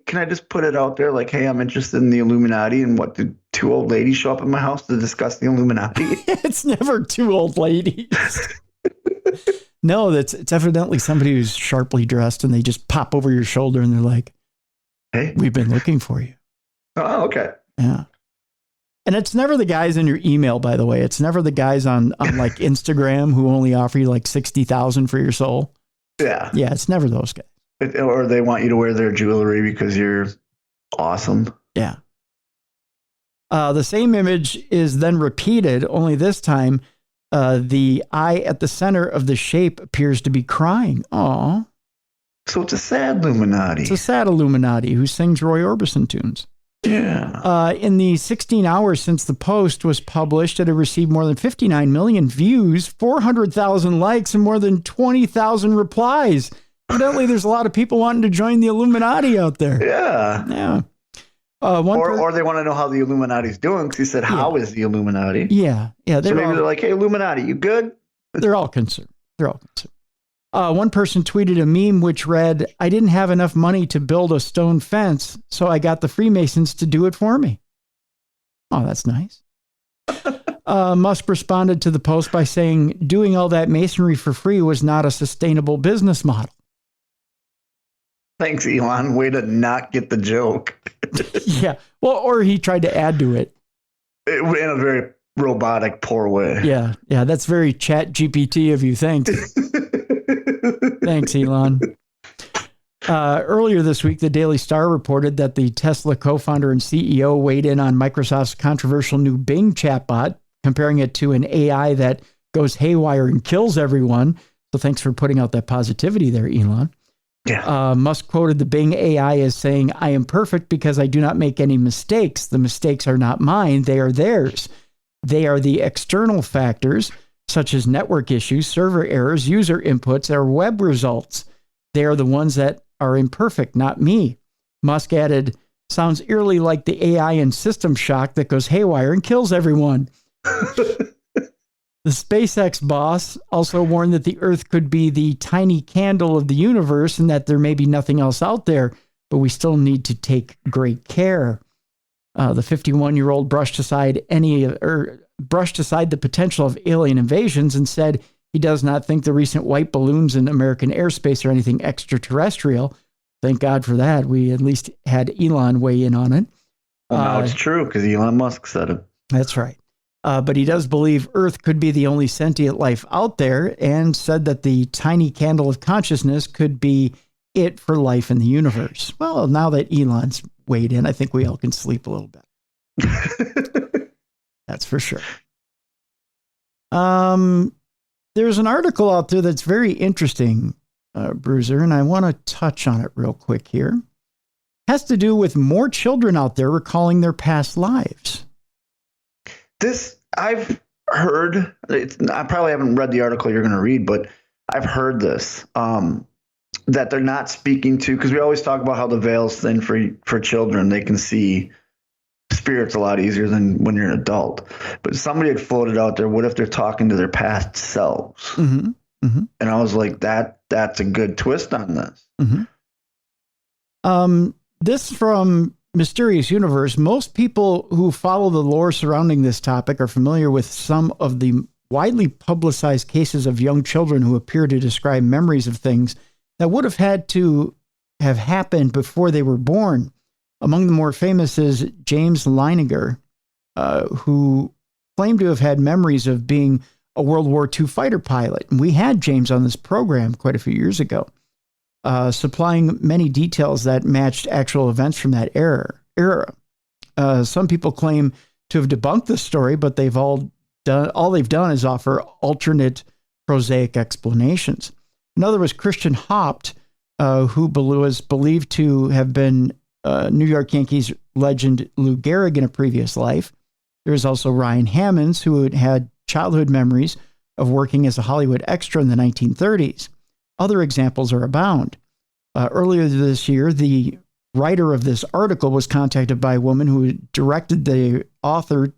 can I just put it out there? Like, hey, I'm interested in the Illuminati, and what, did two old ladies show up at my house to discuss the Illuminati? It's never two old ladies. No, it's evidently somebody who's sharply dressed, and they just pop over your shoulder and they're like, hey, we've been looking for you. Oh, okay. Yeah. And it's never the guys in your email, by the way. It's never the guys on like Instagram who only offer you like 60,000 for your soul. Yeah. Yeah. It's never those guys. Or they want you to wear their jewelry because you're awesome. Yeah. The same image is then repeated, only this time the eye at the center of the shape appears to be crying. Aw. So it's a sad Illuminati. It's a sad Illuminati who sings Roy Orbison tunes. Yeah. In the 16 hours since the post was published, it had received more than 59 million views, 400,000 likes, and more than 20,000 replies. Evidently, there's a lot of people wanting to join the Illuminati out there. Yeah. Yeah. Or they want to know how the Illuminati's doing, because he said, how is the Illuminati? Yeah. Yeah. So maybe they're like, hey, Illuminati, you good? They're all concerned. One person tweeted a meme which read, I didn't have enough money to build a stone fence, so I got the Freemasons to do it for me. Oh, that's nice. Musk responded to the post by saying, doing all that masonry for free was not a sustainable business model. Thanks, Elon. Way to not get the joke. Yeah. Well, or he tried to add to it. In a very robotic, poor way. Yeah. Yeah. That's very chat GPT of you. Thanks. Thanks, Elon. Earlier this week, the Daily Star reported that the Tesla co-founder and CEO weighed in on Microsoft's controversial new Bing chatbot, comparing it to an AI that goes haywire and kills everyone. So thanks for putting out that positivity there, Elon. Yeah. Musk quoted the Bing AI as saying, I am perfect because I do not make any mistakes. The mistakes are not mine. They are theirs. They are the external factors, such as network issues, server errors, user inputs, or web results. They are the ones that are imperfect, not me. Musk added, sounds eerily like the AI in System Shock that goes haywire and kills everyone. The SpaceX boss also warned that the Earth could be the tiny candle of the universe and that there may be nothing else out there, but we still need to take great care. The 51-year-old brushed aside the potential of alien invasions and said he does not think the recent white balloons in American airspace are anything extraterrestrial. Thank God for that. We at least had Elon weigh in on it. Well, now it's true because Elon Musk said it. That's right. But he does believe Earth could be the only sentient life out there and said that the tiny candle of consciousness could be it for life in the universe. Well, now that Elon's weighed in, I think we all can sleep a little better. That's for sure. There's an article out there that's very interesting, Bruiser, and I want to touch on it real quick here. It has to do with more children out there recalling their past lives. This, I've heard, I probably haven't read the article you're going to read, but I've heard this, that they're not speaking to, because we always talk about how the veil's thin for children. They can see spirits a lot easier than when you're an adult. But somebody had floated out there, what if they're talking to their past selves? Mm-hmm. Mm-hmm. And I was like, that's a good twist on this. Mm-hmm. This from Mysterious Universe. Most people who follow the lore surrounding this topic are familiar with some of the widely publicized cases of young children who appear to describe memories of things that would have had to have happened before they were born. Among the more famous is James Leininger, who claimed to have had memories of being a World War II fighter pilot. And we had James on this program quite a few years ago, supplying many details that matched actual events from that era. Some people claim to have debunked this story, but all they've done is offer alternate prosaic explanations. Another was Christian Haupt, who was believed to have been New York Yankees legend Lou Gehrig in a previous life. There was also Ryan Hammonds, who had childhood memories of working as a Hollywood extra in the 1930s. Other examples are abound. Earlier this year, the writer of this article was contacted by a woman who directed the author,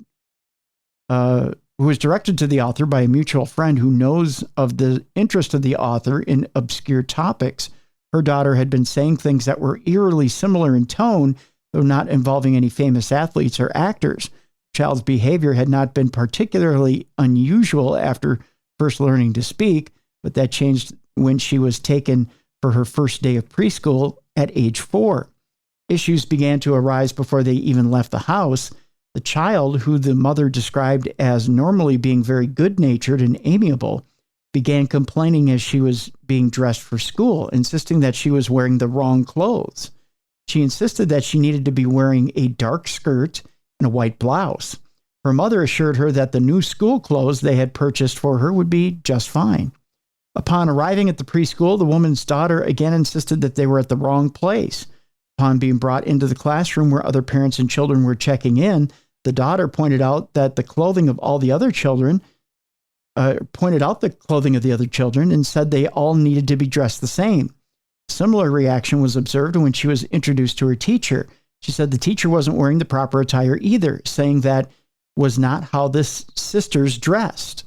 who was directed to the author by a mutual friend who knows of the interest of the author in obscure topics. Her daughter had been saying things that were eerily similar in tone, though not involving any famous athletes or actors. The child's behavior had not been particularly unusual after first learning to speak, but that changed when she was taken for her first day of preschool at age 4. Issues began to arise before they even left the house. The child, who the mother described as normally being very good-natured and amiable, began complaining as she was being dressed for school, insisting that she was wearing the wrong clothes. She insisted that she needed to be wearing a dark skirt and a white blouse. Her mother assured her that the new school clothes they had purchased for her would be just fine. Upon arriving at the preschool, the woman's daughter again insisted that they were at the wrong place. Upon being brought into the classroom where other parents and children were checking in, the daughter pointed out that the clothing of all the other children, and said they all needed to be dressed the same. Similar reaction was observed when she was introduced to her teacher. She said the teacher wasn't wearing the proper attire either, saying that was not how the sisters dressed,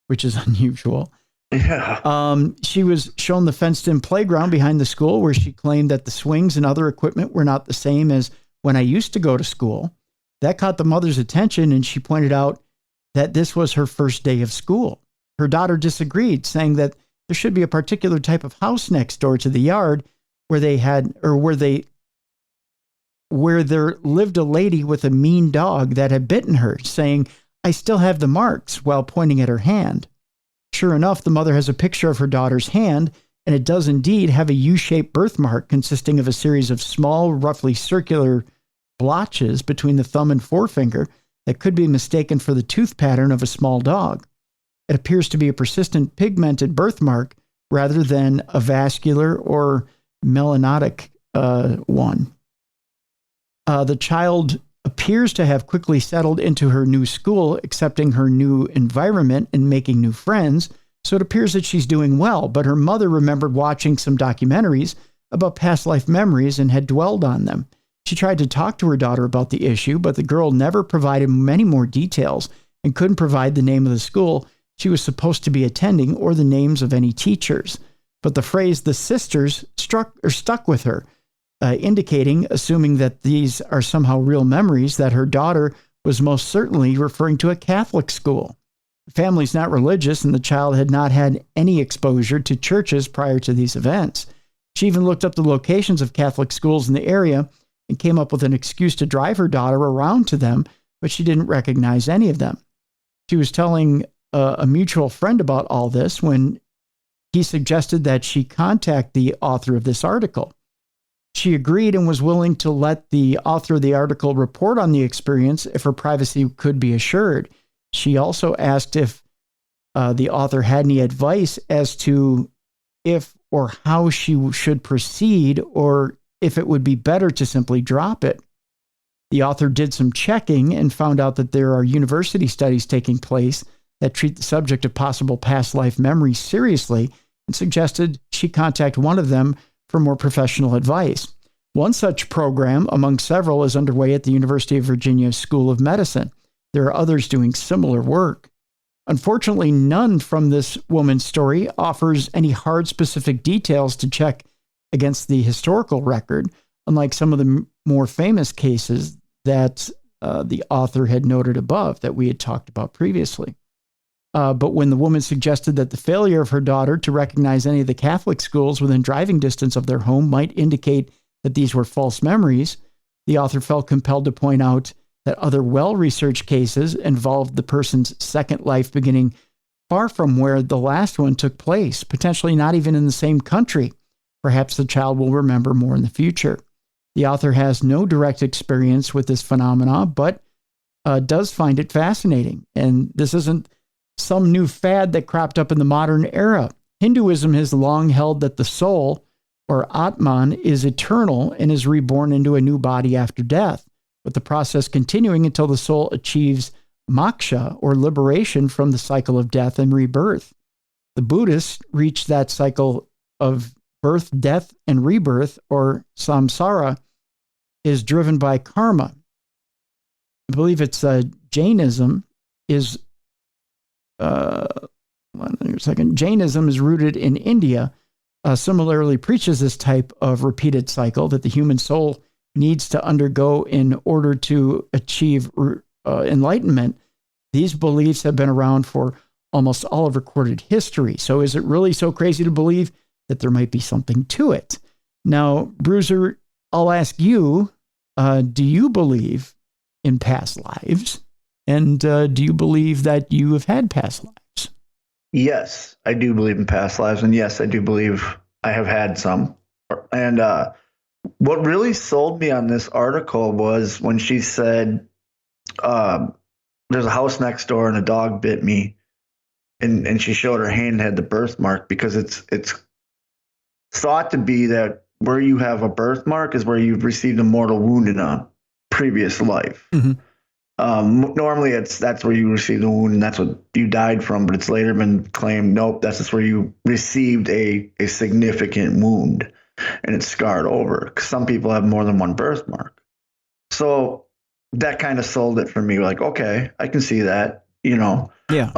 which is unusual. Yeah. She was shown the fenced-in playground behind the school where she claimed that the swings and other equipment were not the same as when I used to go to school. That caught the mother's attention, and she pointed out that this was her first day of school. Her daughter disagreed, saying that there should be a particular type of house next door to the yard where there lived a lady with a mean dog that had bitten her, saying, "I still have the marks," while pointing at her hand. Sure enough, the mother has a picture of her daughter's hand, and it does indeed have a U-shaped birthmark consisting of a series of small, roughly circular blotches between the thumb and forefinger that could be mistaken for the tooth pattern of a small dog. It appears to be a persistent pigmented birthmark rather than a vascular or melanotic one. The child appears to have quickly settled into her new school, accepting her new environment and making new friends, so it appears that she's doing well, but her mother remembered watching some documentaries about past life memories and had dwelled on them. She tried to talk to her daughter about the issue, but the girl never provided many more details and couldn't provide the name of the school she was supposed to be attending or the names of any teachers. But the phrase "the sisters" stuck with her, indicating, assuming that these are somehow real memories, that her daughter was most certainly referring to a Catholic school. The family's not religious, and the child had not had any exposure to churches prior to these events. She even looked up the locations of Catholic schools in the area and came up with an excuse to drive her daughter around to them, but she didn't recognize any of them. She was telling a mutual friend about all this when he suggested that she contact the author of this article. She agreed and was willing to let the author of the article report on the experience if her privacy could be assured. She also asked if the author had any advice as to if or how she should proceed, or if it would be better to simply drop it. The author did some checking and found out that there are university studies taking place that treat the subject of possible past life memory seriously, and suggested she contact one of them for more professional advice. One such program, among several, is underway at the University of Virginia School of Medicine. There are others doing similar work. Unfortunately, none from this woman's story offers any hard, specific details to check against the historical record, unlike some of the more famous cases that the author had noted above that we had talked about previously. But when the woman suggested that the failure of her daughter to recognize any of the Catholic schools within driving distance of their home might indicate that these were false memories, the author felt compelled to point out that other well-researched cases involved the person's second life beginning far from where the last one took place, potentially not even in the same country. Perhaps the child will remember more in the future. The author has no direct experience with this phenomena, but does find it fascinating. And this isn't some new fad that cropped up in the modern era. Hinduism has long held that the soul, or Atman, is eternal and is reborn into a new body after death, with the process continuing until the soul achieves moksha, or liberation from the cycle of death and rebirth. The Buddhists reach that cycle of birth, death, and rebirth, or samsara, is driven by karma. I believe it's Jainism is Jainism is rooted in India. Similarly preaches this type of repeated cycle that the human soul needs to undergo in order to achieve enlightenment. These beliefs have been around for almost all of recorded history. So is it really so crazy to believe that there might be something to it? Now, Bruiser, I'll ask you, do you believe in past lives? And do you believe that you have had past lives? Yes, I do believe in past lives. And yes, I do believe I have had some. And what really sold me on this article was when she said, there's a house next door and a dog bit me. And she showed her hand had the birthmark, because it's thought to be that where you have a birthmark is where you've received a mortal wound in a previous life. Mm-hmm. Normally that's where you received the wound and that's what you died from, but it's later been claimed, nope, that's just where you received a significant wound and it's scarred over. 'Cause some people have more than one birthmark. So that kind of sold it for me. Like, okay, I can see that, Yeah.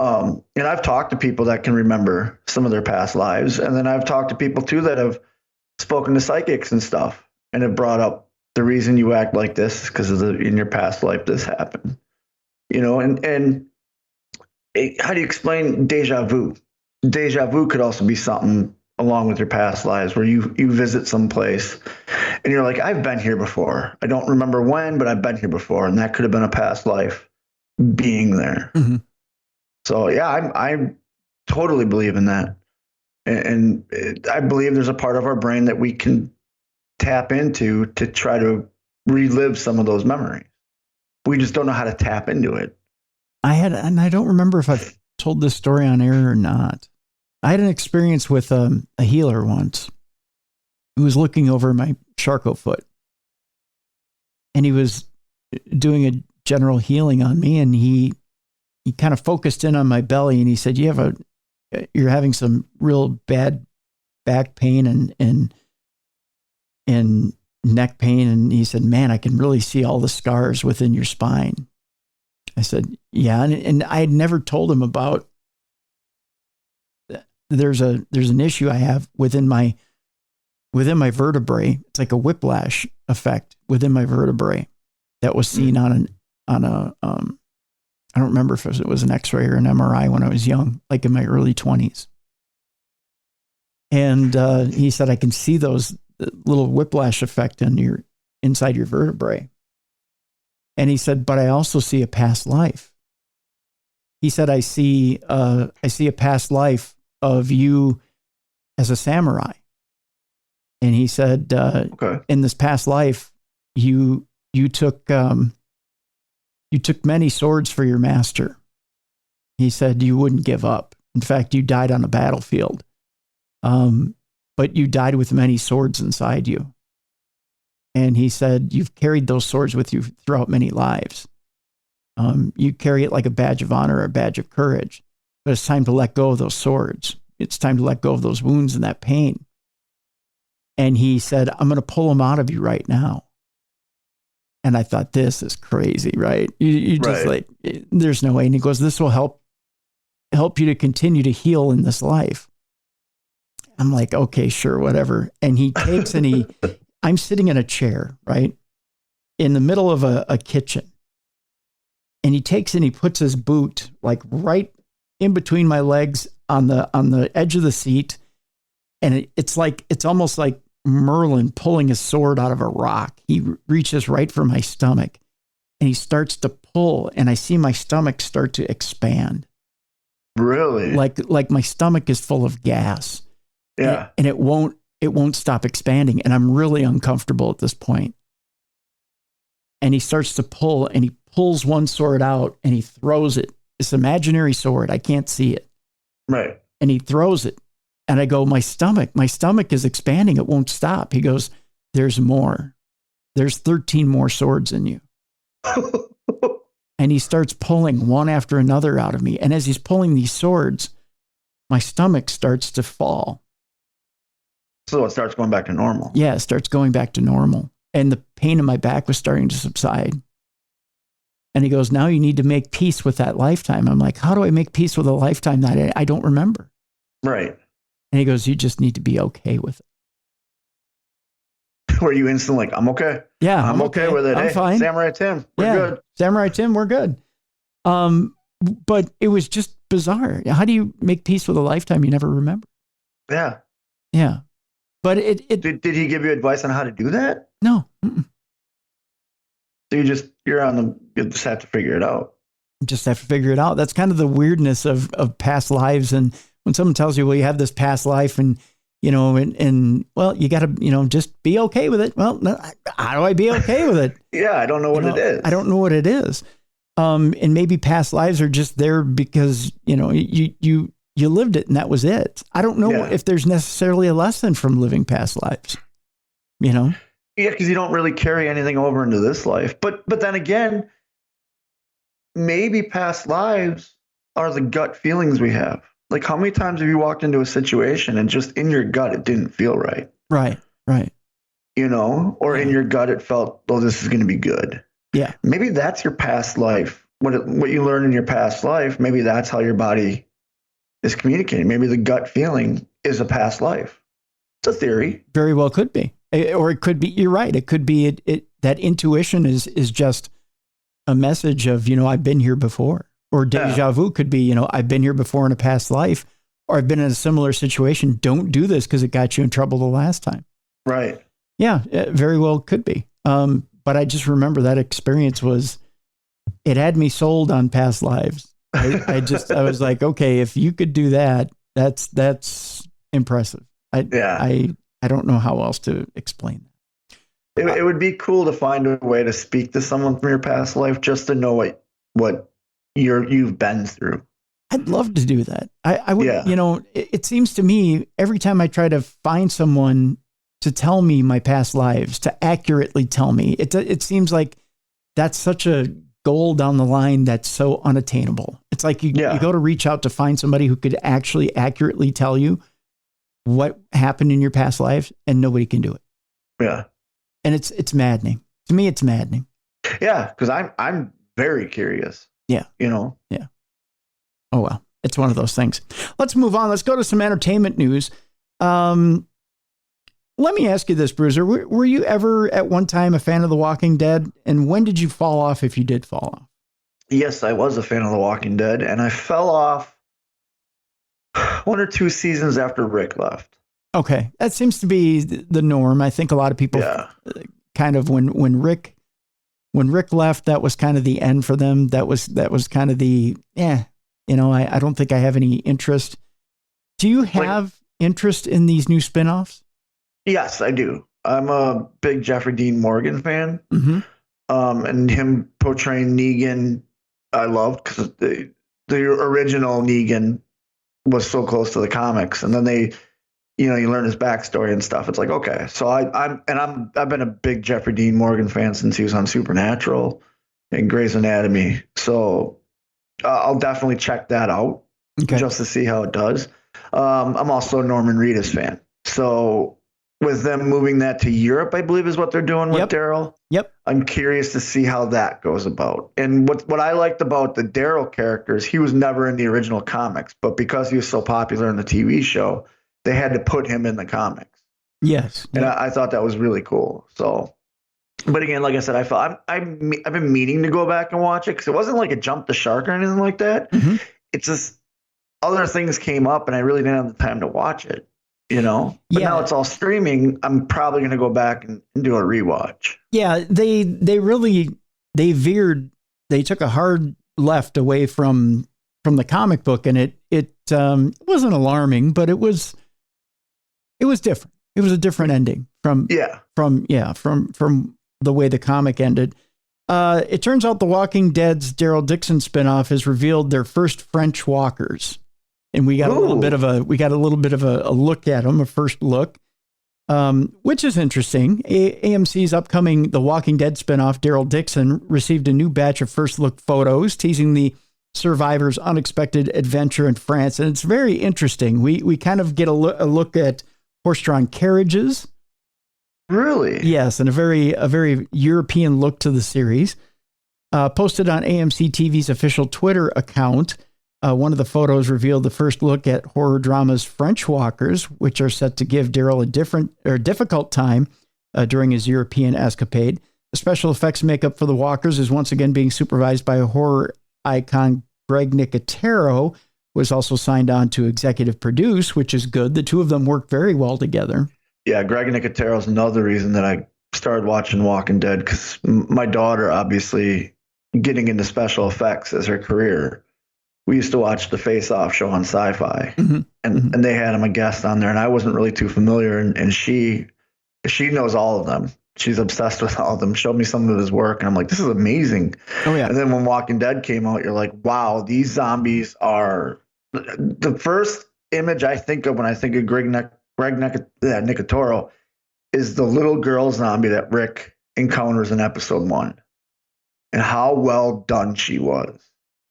And I've talked to people that can remember some of their past lives. And then I've talked to people too that have spoken to psychics and stuff and have brought up the reason you act like this is because in your past life this happened. And how do you explain deja vu? Deja vu could also be something along with your past lives where you visit someplace and you're like, I've been here before. I don't remember when, but I've been here before. And that could have been a past life being there. Mm-hmm. So yeah, I totally believe in that. And I believe there's a part of our brain that we can tap into to try to relive some of those memories. We just don't know how to tap into it. And I don't remember if I've told this story on air or not. I had an experience with a healer once who was looking over my Charcot foot. And he was doing a general healing on me, and he kind of focused in on my belly, and he said, you're having some real bad back pain and neck pain. And he said, man, I can really see all the scars within your spine. I said, yeah. And I had never told him about, there's an issue I have within my vertebrae. It's like a whiplash effect within my vertebrae that was seen on a I don't remember if it was an X-ray or an MRI when I was young, like in my early 20s. And he said, I can see those little whiplash effect inside your vertebrae. And he said, but I also see a past life. He said, I see a past life of you as a samurai. And he said, okay. In this past life, you took many swords for your master. He said you wouldn't give up. In fact, you died on a battlefield. But you died with many swords inside you. And he said, you've carried those swords with you throughout many lives. You carry it like a badge of honor or a badge of courage. But it's time to let go of those swords. It's time to let go of those wounds and that pain. And he said, I'm going to pull them out of you right now. And I thought, this is crazy, right? You just right. Like, there's no way. And he goes, this will help you to continue to heal in this life. I'm like, okay, sure, whatever. And he takes and I'm sitting in a chair, right? In the middle of a kitchen. And he takes and he puts his boot like right in between my legs on the edge of the seat. And it's almost like Merlin pulling a sword out of a rock. He reaches right for my stomach and he starts to pull, and I see my stomach start to expand. Really? Like my stomach is full of gas. Yeah. And it won't stop expanding. And I'm really uncomfortable at this point. And he starts to pull, and he pulls one sword out and he throws it. This imaginary sword. I can't see it. Right. And he throws it. And I go, my stomach is expanding. It won't stop. He goes, there's more. There's 13 more swords in you. And he starts pulling one after another out of me. And as he's pulling these swords, my stomach starts to fall. So it starts going back to normal. Yeah, it starts going back to normal. And the pain in my back was starting to subside. And he goes, now you need to make peace with that lifetime. I'm like, how do I make peace with a lifetime that I don't remember? Right. And he goes, you just need to be okay with it. Were you instantly like, I'm okay? Yeah, I'm okay with it. I'm fine. Samurai Tim, we're good. Samurai Tim, we're good. But it was just bizarre. How do you make peace with a lifetime you never remember? Yeah. Yeah. But did he give you advice on how to do that? No. Mm-mm. So you just have to figure it out. Just have to figure it out. That's kind of the weirdness of past lives. And when someone tells you, well, you have this past life and, well, you got to, just be okay with it. Well, how do I be okay with it? Yeah, I don't know what it is. I don't know what it is. And maybe past lives are just there because, you lived it and that was it. I don't know if there's necessarily a lesson from living past lives, Yeah, because you don't really carry anything over into this life. But then again, maybe past lives are the gut feelings we have. Like, how many times have you walked into a situation and just in your gut, it didn't feel right? Right. Or in your gut, it felt, oh, this is going to be good. Yeah. Maybe that's your past life. What you learned in your past life, maybe that's how your body is communicating. Maybe the gut feeling is a past life. It's a theory. Very well could be. Or it could be, you're right. It could be that intuition is just a message of, I've been here before. Or deja vu could be, I've been here before in a past life, or I've been in a similar situation. Don't do this because it got you in trouble the last time. Right. Yeah, it very well could be. But I just remember that experience it had me sold on past lives. I was like, okay, if you could do that, that's impressive. I don't know how else to explain that. It would be cool to find a way to speak to someone from your past life just to know what you've been through. I'd love to do that. I would, it seems to me every time I try to find someone to tell me my past lives, to accurately tell me, it seems like that's such a goal down the line that's so unattainable. It's like you go to reach out to find somebody who could actually accurately tell you what happened in your past lives, and nobody can do it. Yeah. And it's maddening. To me, it's maddening. Yeah, because I'm very curious. Yeah. Yeah. Oh, well, it's one of those things. Let's move on. Let's go to some entertainment news. Let me ask you this, Bruiser. Were you ever at one time a fan of The Walking Dead? And when did you fall off, if you did fall off? Yes, I was a fan of The Walking Dead, and I fell off 1 or 2 seasons after Rick left. Okay. That seems to be the norm. I think a lot of people kind of when Rick left, that was kind of the end for them. That was kind of the, I don't think I have any interest. Do you have interest in these new spinoffs? Yes, I do. I'm a big Jeffrey Dean Morgan fan. Mm-hmm. And him portraying Negan, I loved because the original Negan was so close to the comics. And then you learn his backstory and stuff. It's like, okay. So I've been a big Jeffrey Dean Morgan fan since he was on Supernatural and Grey's Anatomy. So I'll definitely check that out just to see how it does. I'm also a Norman Reedus fan. So with them moving that to Europe, I believe is what they're doing with Daryl. Yep. I'm curious to see how that goes about. And what I liked about the Daryl characters, he was never in the original comics, but because he was so popular in the TV show, they had to put him in the comics. Yes. And I thought that was really cool. So, but again, like I said, I've been meaning to go back and watch it because it wasn't like it jumped the shark or anything like that. Mm-hmm. It's just other things came up and I really didn't have the time to watch it. But now it's all streaming. I'm probably going to go back and do a rewatch. Yeah, they veered. They took a hard left away from the comic book, and it wasn't alarming, but it was different. It was a different ending from the way the comic ended. It turns out The Walking Dead's Daryl Dixon spinoff has revealed their first French walkers. And we got a little bit of a look at them, a first look. which is interesting. AMC's upcoming The Walking Dead spinoff, Daryl Dixon, received a new batch of first look photos teasing the survivors' unexpected adventure in France. And it's very interesting. We kind of get a look at horse-drawn carriages. Really? Yes, and a very European look to the series. Posted on AMC TV's official Twitter account, one of the photos revealed the first look at horror drama's French walkers, which are set to give Daryl a difficult time during his European escapade. The special effects makeup for the walkers is once again being supervised by a horror icon, Greg Nicotero, was also signed on to executive produce, which is good. The two of them work very well together. Yeah, Greg Nicotero is another reason that I started watching Walking Dead, because my daughter, obviously getting into special effects as her career, we used to watch the Face Off show on Sci-Fi, and they had him a guest on there, and I wasn't really too familiar, and she knows all of them. She's obsessed with all of them. Showed me some of his work, and I'm like, this is amazing. Oh yeah. And then when Walking Dead came out, you're like, wow, these zombies are the first image I think of when I think of Nicotero is the little girl zombie that Rick encounters in episode 1, and how well done she was.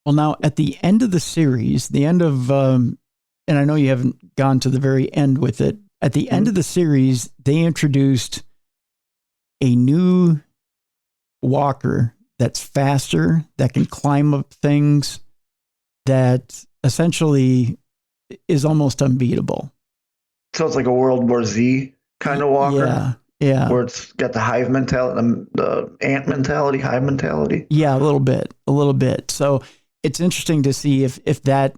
Well, now at the end of the series, the end of, and I know you haven't gone to the very end with it. At the end of the series, they introduced a new walker that's faster, that can climb up things, that essentially is almost unbeatable. So it's like a World War Z kind of walker? Yeah. Yeah. Where it's got the hive mentality, the ant mentality, hive mentality? Yeah, a little bit. So it's interesting to see if that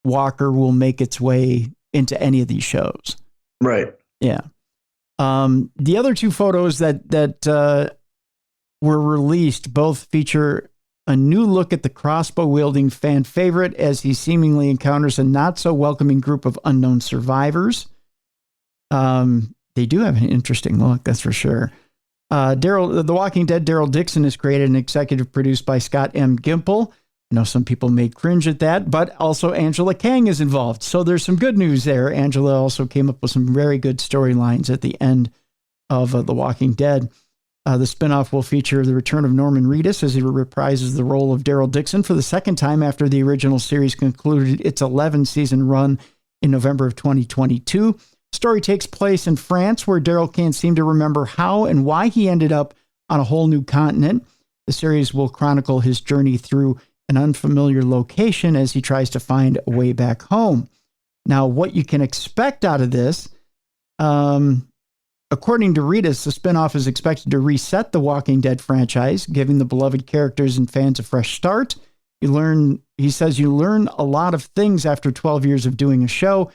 walker will make its way into any of these shows. Right. Yeah. The other two photos that were released both feature a new look at the crossbow-wielding fan favorite as he seemingly encounters a not-so-welcoming group of unknown survivors. They do have an interesting look, that's for sure. The Walking Dead, Daryl Dixon is created and executive produced by Scott M. Gimple. I know some people may cringe at that, but also Angela Kang is involved. So there's some good news there. Angela also came up with some very good storylines at the end of The Walking Dead. The spinoff will feature the return of Norman Reedus as he reprises the role of Daryl Dixon for the second time after the original series concluded its 11-season run in November of 2022. Story takes place in France, where Daryl can't seem to remember how and why he ended up on a whole new continent. The series will chronicle his journey through an unfamiliar location as he tries to find a way back home. Now, what you can expect out of this, according to Reedus, the spinoff is expected to reset the Walking Dead franchise, giving the beloved characters and fans a fresh start. He says you learn a lot of things after 12 years of doing a show,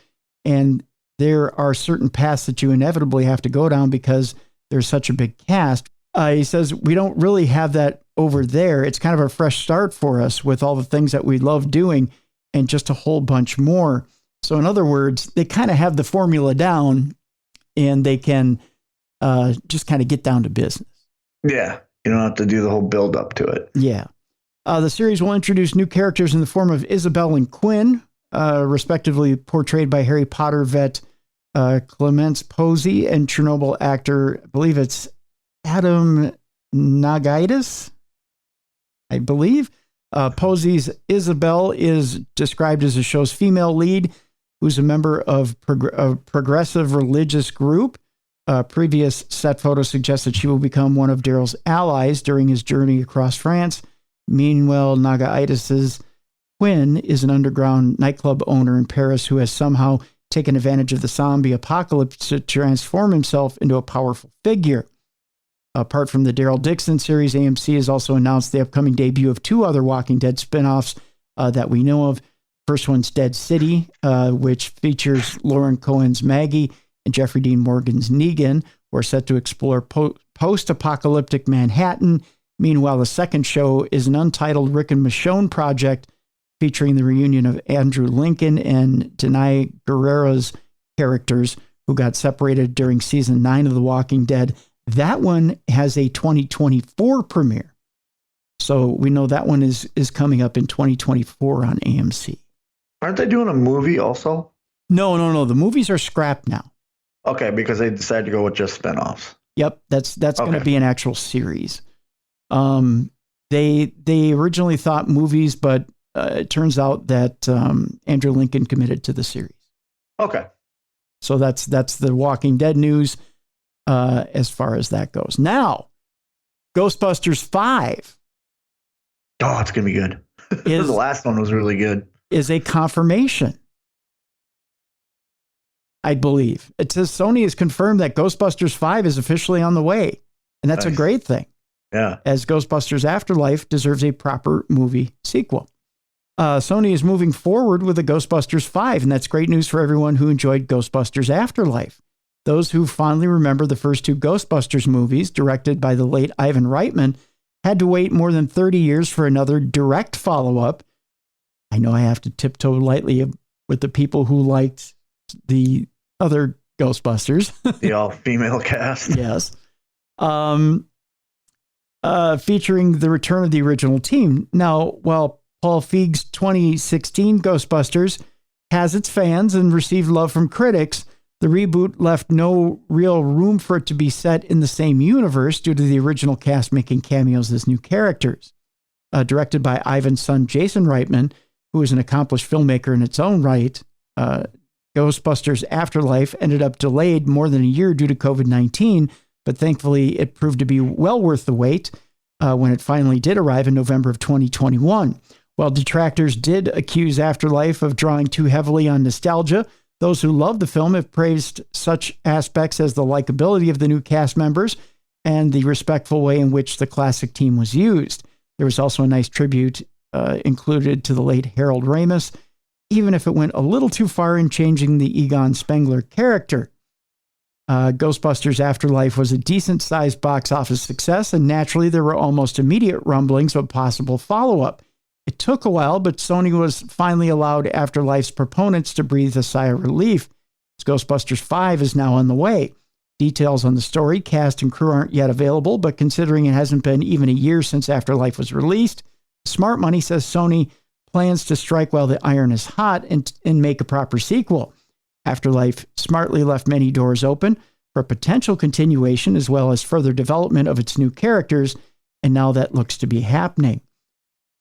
and there are certain paths that you inevitably have to go down because there's such a big cast. He says, we don't really have that over there. It's kind of a fresh start for us with all the things that we love doing and just a whole bunch more. So in other words, they kind of have the formula down and they can just kind of get down to business. Yeah. You don't have to do the whole build up to it. Yeah. The series will introduce new characters in the form of Isabel and Quinn, respectively portrayed by Harry Potter vet Clemence Posey and Chernobyl actor, I believe it's Adam Nagaitis, I believe. Posey's Isabel is described as the show's female lead, who's a member of a progressive religious group. Previous set photos suggest that she will become one of Daryl's allies during his journey across France. Meanwhile, Nagaitis' Quinn is an underground nightclub owner in Paris who has somehow taken advantage of the zombie apocalypse to transform himself into a powerful figure. Apart from the Daryl Dixon series, AMC has also announced the upcoming debut of two other Walking Dead spinoffs that we know of. First one's Dead City, which features Lauren Cohen's Maggie and Jeffrey Dean Morgan's Negan, who are set to explore post-apocalyptic Manhattan. Meanwhile, the second show is an untitled Rick and Michonne project featuring the reunion of Andrew Lincoln and Denai Guerrero's characters who got separated during season 9 of The Walking Dead. That one has a 2024 premiere. So we know that one is coming up in 2024 on AMC. Aren't they doing a movie also? No. The movies are scrapped now. Okay, because they decided to go with just spinoffs. Yep, that's going to be an actual series. They originally thought movies, but it turns out that Andrew Lincoln committed to the series. Okay. So that's the Walking Dead news as far as that goes. Now, Ghostbusters 5. Oh, it's going to be good. The last one was really good. Is a confirmation, I believe. It says Sony has confirmed that Ghostbusters 5 is officially on the way. And that's a great thing. Yeah. As Ghostbusters Afterlife deserves a proper movie sequel. Sony is moving forward with the Ghostbusters 5, and that's great news for everyone who enjoyed Ghostbusters Afterlife. Those who fondly remember the first two Ghostbusters movies, directed by the late Ivan Reitman, had to wait more than 30 years for another direct follow-up. I know I have to tiptoe lightly with the people who liked the other Ghostbusters. The all-female cast. Yes. Featuring the return of the original team. Now, while Paul Feig's 2016 Ghostbusters has its fans and received love from critics, the reboot left no real room for it to be set in the same universe due to the original cast making cameos as new characters. Directed by Ivan's son, Jason Reitman, who is an accomplished filmmaker in its own right, Ghostbusters Afterlife ended up delayed more than a year due to COVID-19, but thankfully it proved to be well worth the wait when it finally did arrive in November of 2021. While detractors did accuse Afterlife of drawing too heavily on nostalgia, those who love the film have praised such aspects as the likability of the new cast members and the respectful way in which the classic team was used. There was also a nice tribute included to the late Harold Ramis, even if it went a little too far in changing the Egon Spengler character. Ghostbusters Afterlife was a decent-sized box office success, and naturally there were almost immediate rumblings of a possible follow-up. It took a while, but Sony was finally allowed Afterlife's proponents to breathe a sigh of relief, as Ghostbusters 5 is now on the way. Details on the story, cast, and crew aren't yet available, but considering it hasn't been even a year since Afterlife was released, Smart Money says Sony plans to strike while the iron is hot and make a proper sequel. Afterlife smartly left many doors open for potential continuation as well as further development of its new characters, and now that looks to be happening.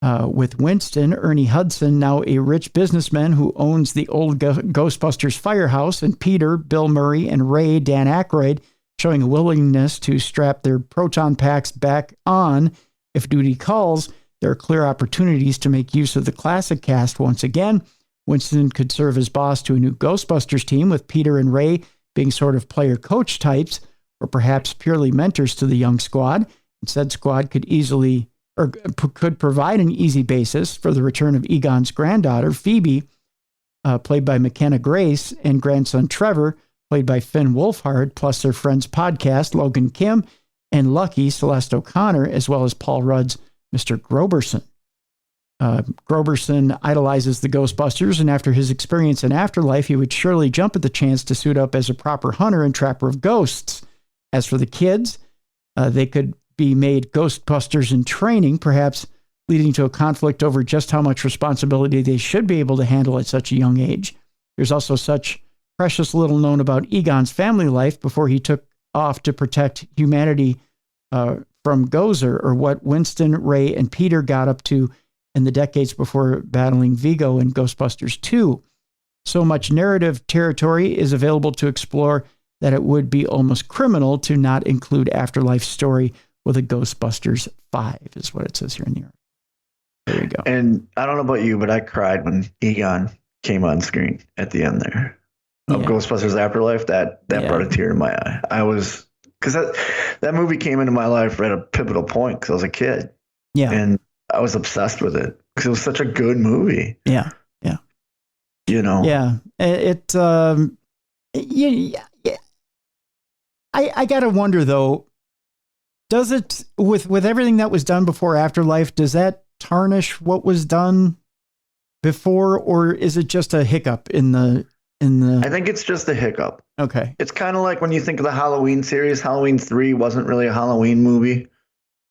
With Winston, Ernie Hudson, now a rich businessman who owns the old Ghostbusters firehouse, and Peter, Bill Murray, and Ray, Dan Aykroyd, showing a willingness to strap their proton packs back on if duty calls, there are clear opportunities to make use of the classic cast once again. Winston could serve as boss to a new Ghostbusters team, with Peter and Ray being sort of player-coach types, or perhaps purely mentors to the young squad. And said squad could provide an easy basis for the return of Egon's granddaughter, Phoebe, played by McKenna Grace, and grandson Trevor, played by Finn Wolfhard, plus their friends podcast, Logan Kim, and Lucky, Celeste O'Connor, as well as Paul Rudd's Mr. Groberson. Groberson idolizes the Ghostbusters, and after his experience in Afterlife, he would surely jump at the chance to suit up as a proper hunter and trapper of ghosts. As for the kids, they could be made Ghostbusters in training, perhaps leading to a conflict over just how much responsibility they should be able to handle at such a young age. There's also such precious little known about Egon's family life before he took off to protect humanity from Gozer, or what Winston, Ray, and Peter got up to in the decades before battling Vigo in Ghostbusters 2. So much narrative territory is available to explore that it would be almost criminal to not include Afterlife's story with a Ghostbusters 5, is what it says here in the article. There you go. And I don't know about you, but I cried when Egon came on screen at the end there of Ghostbusters Afterlife. That brought a tear to my eye. I was, because that movie came into my life at a pivotal point because I was a kid. Yeah. And I was obsessed with it because it was such a good movie. Yeah. Yeah. You know? Yeah. I got to wonder, though, does it, with everything that was done before Afterlife, does that tarnish what was done before, or is it just a hiccup in the... I think it's just a hiccup. Okay. It's kind of like when you think of the Halloween series, Halloween 3 wasn't really a Halloween movie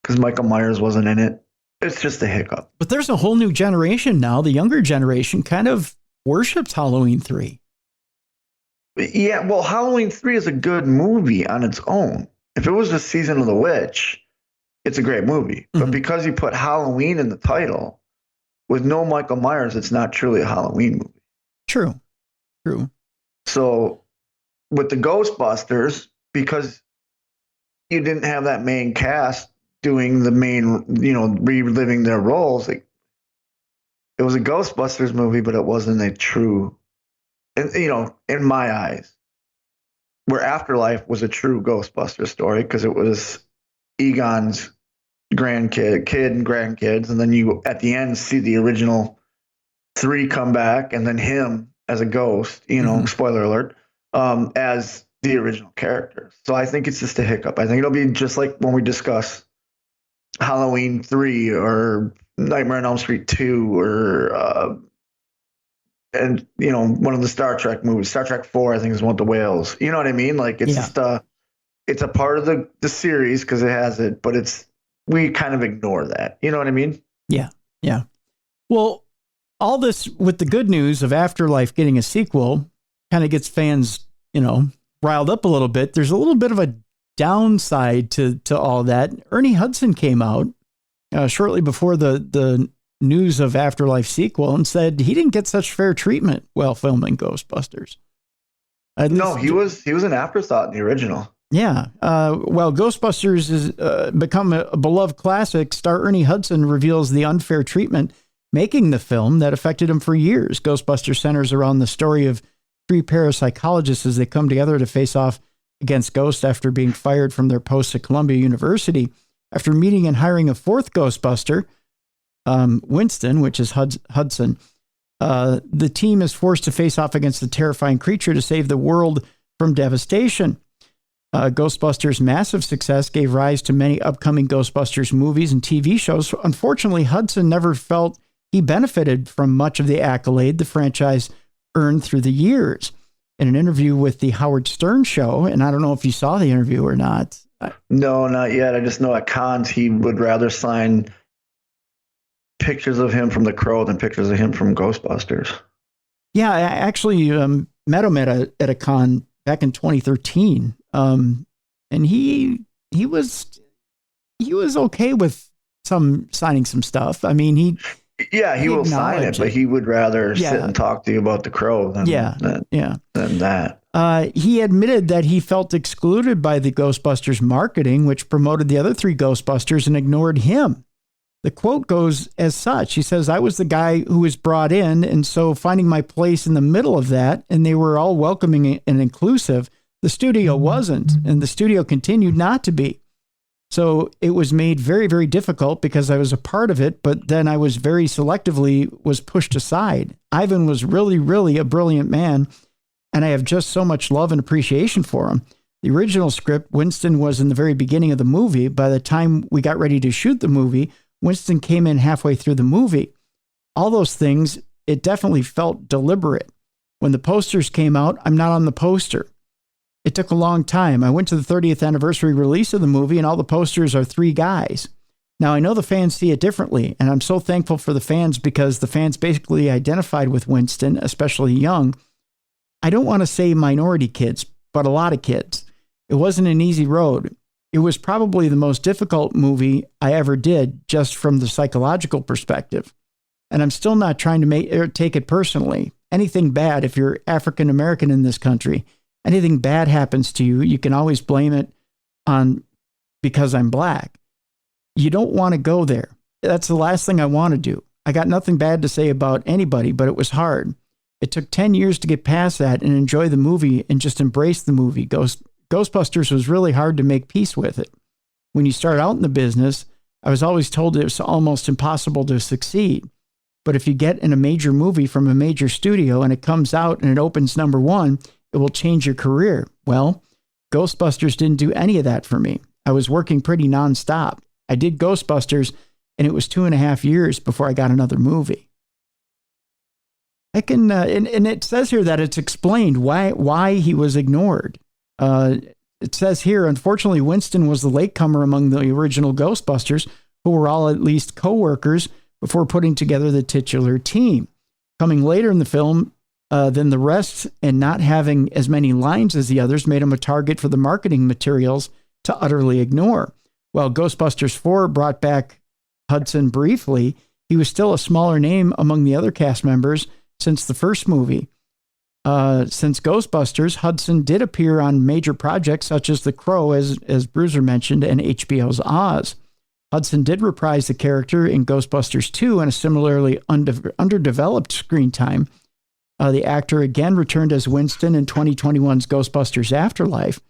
because Michael Myers wasn't in it. It's just a hiccup. But there's a whole new generation now. The younger generation kind of worships Halloween 3. Yeah, well, Halloween 3 is a good movie on its own. If it was the Season of the Witch, it's a great movie. But because you put Halloween in the title, with no Michael Myers, it's not truly a Halloween movie. True. So with the Ghostbusters, because you didn't have that main cast doing the main, reliving their roles, like, it was a Ghostbusters movie, but it wasn't a true, in my eyes, where Afterlife was a true Ghostbuster story because it was Egon's kid and grandkids, and then you at the end see the original 3 come back, and then him as a ghost, spoiler alert, as the original character. So I think it's just a hiccup. I think it'll be just like when we discuss Halloween 3 or Nightmare on Elm Street 2 or one of the Star Trek movies, Star Trek 4, I think is one with the whales. You know what I mean? Like it's just it's a part of the series because it has it, but we kind of ignore that. You know what I mean? Yeah. Well, all this with the good news of Afterlife getting a sequel kind of gets fans, riled up a little bit. There's a little bit of a downside to all that. Ernie Hudson came out shortly before the news of Afterlife sequel and said he didn't get such fair treatment while filming Ghostbusters. No, he was an afterthought in the original. Yeah. Well, Ghostbusters has become a beloved classic. Star Ernie Hudson reveals the unfair treatment making the film that affected him for years. Ghostbusters centers around the story of 3 parapsychologists as they come together to face off against ghosts after being fired from their posts at Columbia University. After meeting and hiring a 4th Ghostbuster, Winston, which is Hudson, the team is forced to face off against the terrifying creature to save the world from devastation. Ghostbusters' massive success gave rise to many upcoming Ghostbusters movies and TV shows. Unfortunately, Hudson never felt he benefited from much of the accolade the franchise earned through the years. In an interview with the Howard Stern Show, and I don't know if you saw the interview or not. No, not yet. I just know at cons he would rather sign pictures of him from The Crow than pictures of him from Ghostbusters. Yeah, I actually met him at a con back in 2013. And he was okay with signing some stuff. I mean, he will sign it, but he would rather sit and talk to you about The Crow than that. He admitted that he felt excluded by the Ghostbusters marketing, which promoted the other 3 Ghostbusters and ignored him. The quote goes as such. He says, "I was the guy who was brought in, and so finding my place in the middle of that, and they were all welcoming and inclusive. The studio wasn't, and the studio continued not to be. So it was made very, very difficult because I was a part of it, but then I was very selectively pushed aside. Ivan was really, really a brilliant man, and I have just so much love and appreciation for him. The original script, Winston was in the very beginning of the movie. By the time we got ready to shoot the movie, Winston came in halfway through the movie. All those things, it definitely felt deliberate. When the posters came out, I'm not on the poster. It took a long time. I went to the 30th anniversary release of the movie, and all the posters are 3 guys. Now, I know the fans see it differently, and I'm so thankful for the fans because the fans basically identified with Winston, especially young. I don't want to say minority kids, but a lot of kids. It wasn't an easy road. It was probably the most difficult movie I ever did, just from the psychological perspective. And I'm still not trying to take it personally. Anything bad, if you're African American in this country, anything bad happens to you, you can always blame it on because I'm black. You don't want to go there. That's the last thing I want to do. I got nothing bad to say about anybody, but it was hard. It took 10 years to get past that and enjoy the movie and just embrace the movie. Ghostbusters was really hard to make peace with it. When you start out in the business, I was always told it was almost impossible to succeed. But if you get in a major movie from a major studio and it comes out and it opens number 1, it will change your career. Well, Ghostbusters didn't do any of that for me. I was working pretty nonstop. I did Ghostbusters, and it was 2.5 years before I got another movie. I can, and it says here that it's explained why he was ignored. It says here, unfortunately, Winston was the latecomer among the original Ghostbusters, who were all at least co-workers before putting together the titular team. Coming later in the film, than the rest, and not having as many lines as the others made him a target for the marketing materials to utterly ignore. While Ghostbusters 4 brought back Hudson briefly, he was still a smaller name among the other cast members since the first movie. Since Ghostbusters, Hudson did appear on major projects such as The Crow, as Bruiser mentioned, and HBO's Oz. Hudson did reprise the character in Ghostbusters 2 in a similarly underdeveloped screen time. The actor again returned as Winston in 2021's Ghostbusters Afterlife,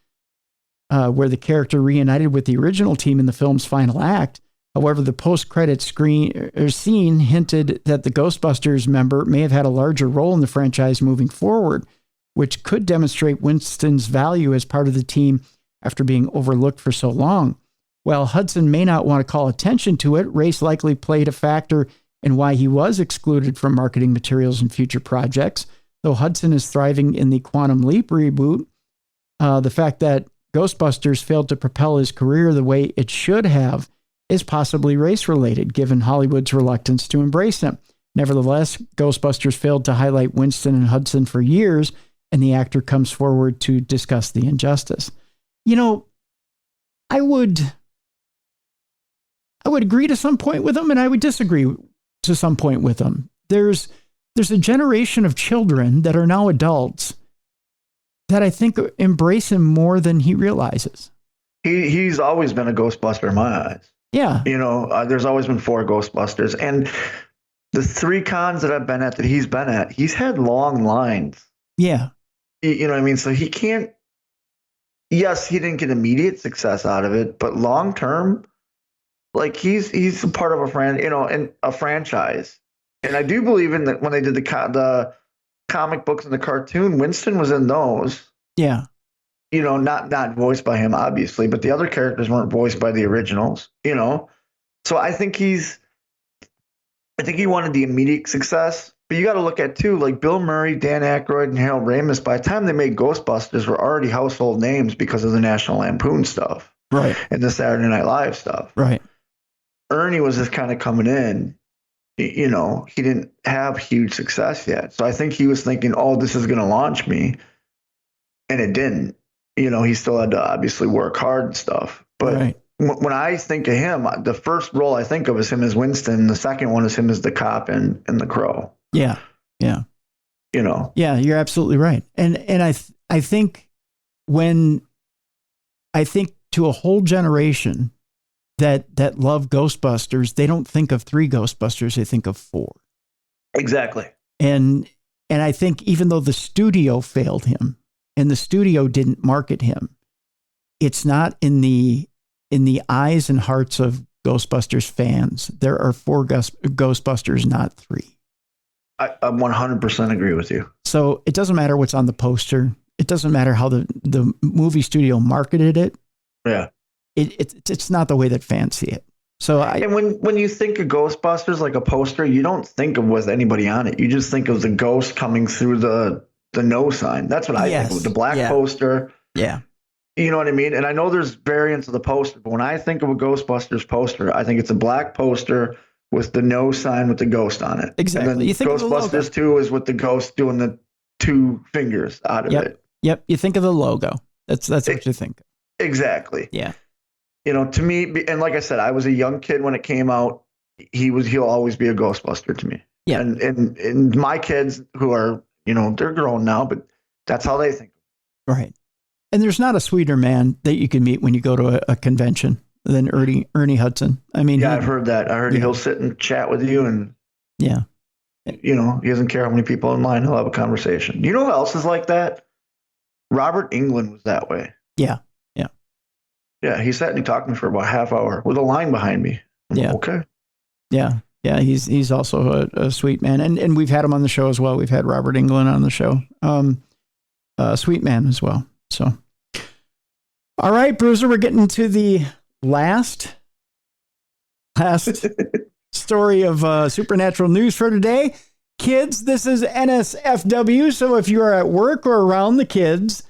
where the character reunited with the original team in the film's final act. However, the post-credit scene hinted that the Ghostbusters member may have had a larger role in the franchise moving forward, which could demonstrate Winston's value as part of the team after being overlooked for so long. While Hudson may not want to call attention to it, race likely played a factor in why he was excluded from marketing materials in future projects. Though Hudson is thriving in the Quantum Leap reboot, the fact that Ghostbusters failed to propel his career the way it should have is possibly race-related, given Hollywood's reluctance to embrace him. Nevertheless, Ghostbusters failed to highlight Winston and Hudson for years, and the actor comes forward to discuss the injustice. You know, I would agree to some point with him, and I would disagree to some point with him. There's a generation of children that are now adults that I think embrace him more than he realizes. He's always been a Ghostbuster in my eyes. Yeah. You know, there's always been 4 Ghostbusters. And the 3 cons that I've been at, that he's been at, he's had long lines. Yeah. You know what I mean? So he can't, yes, he didn't get immediate success out of it, but long term, like he's a part of in a franchise. And I do believe in that when they did the comic books and the cartoon, Winston was in those. Yeah. You know, not voiced by him, obviously, but the other characters weren't voiced by the originals, you know? So I think he wanted the immediate success, but you got to look at too, like Bill Murray, Dan Aykroyd, and Harold Ramis, by the time they made Ghostbusters, were already household names because of the National Lampoon stuff. Right. And the Saturday Night Live stuff. Right. Ernie was just kind of coming in, you know, he didn't have huge success yet. So I think he was thinking, oh, this is going to launch me. And it didn't. You know, he still had to obviously work hard and stuff. But when I think of him, the first role I think of is him as Winston. The second one is him as the cop in The Crow. Yeah. Yeah. You know. Yeah, you're absolutely right. And I think to a whole generation that love Ghostbusters, they don't think of 3 Ghostbusters, they think of 4. Exactly. And I think even though the studio failed him, and the studio didn't market him, it's not in the eyes and hearts of Ghostbusters fans. There are 4 Ghostbusters, not 3. I 100% agree with you. So it doesn't matter what's on the poster. It doesn't matter how the movie studio marketed it. Yeah. It's not the way that fans see it. So and when you think of Ghostbusters like a poster, you don't think of with anybody on it. You just think of the ghost coming through the no sign. That's what I think of, the black poster. Yeah. You know what I mean? And I know there's variants of the poster, but when I think of a Ghostbusters poster, I think it's a black poster with the no sign with the ghost on it. Exactly. And then You think Ghostbusters 2 is with the ghost doing the 2 fingers out of it. Yep. You think of the logo. That's what you think. Exactly. Yeah. You know, to me, and like I said, I was a young kid when it came out. He'll always be a Ghostbuster to me. Yeah. And my kids who are, you know, they're grown now, but that's how they think. Right. And there's not a sweeter man that you can meet when you go to a convention than Ernie Hudson. I mean, I've heard that. I heard he'll sit and chat with you, and you know, he doesn't care how many people in line. He'll have a conversation. You know who else is like that? Robert Englund was that way. Yeah. Yeah, he sat and he talked to me for about a half hour with a line behind me. Okay. Yeah. Yeah, he's also a sweet man. And we've had him on the show as well. We've had Robert Englund on the show. Sweet man as well. So, all right, Bruiser, we're getting to the last story of supernatural news for today. Kids, this is NSFW. So if you are at work or around the kids,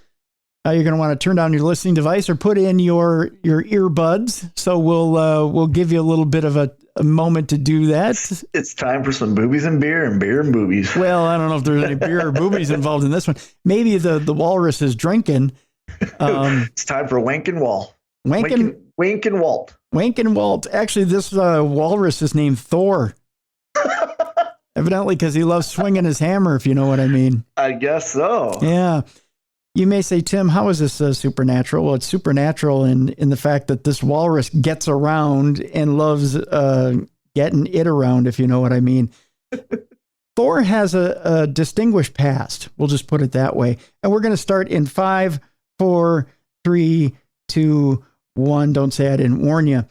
you're going to want to turn down your listening device or put in your earbuds. So we'll give you a little bit of a moment to do that. It's time for some boobies and beer and boobies. Well, I don't know if there's any beer or boobies involved in this one. Maybe the walrus is drinking. It's time for Wink and Walt. Wink and Walt. Wink and Walt. Actually, this walrus is named Thor. Evidently, because he loves swinging his hammer, if you know what I mean. I guess so. Yeah. You may say, Tim, how is this supernatural? Well, it's supernatural in the fact that this walrus gets around and loves getting it around, if you know what I mean. Thor has a distinguished past. We'll just put it that way. And we're going to start in 5, 4, 3, 2, 1. Don't say I didn't warn you.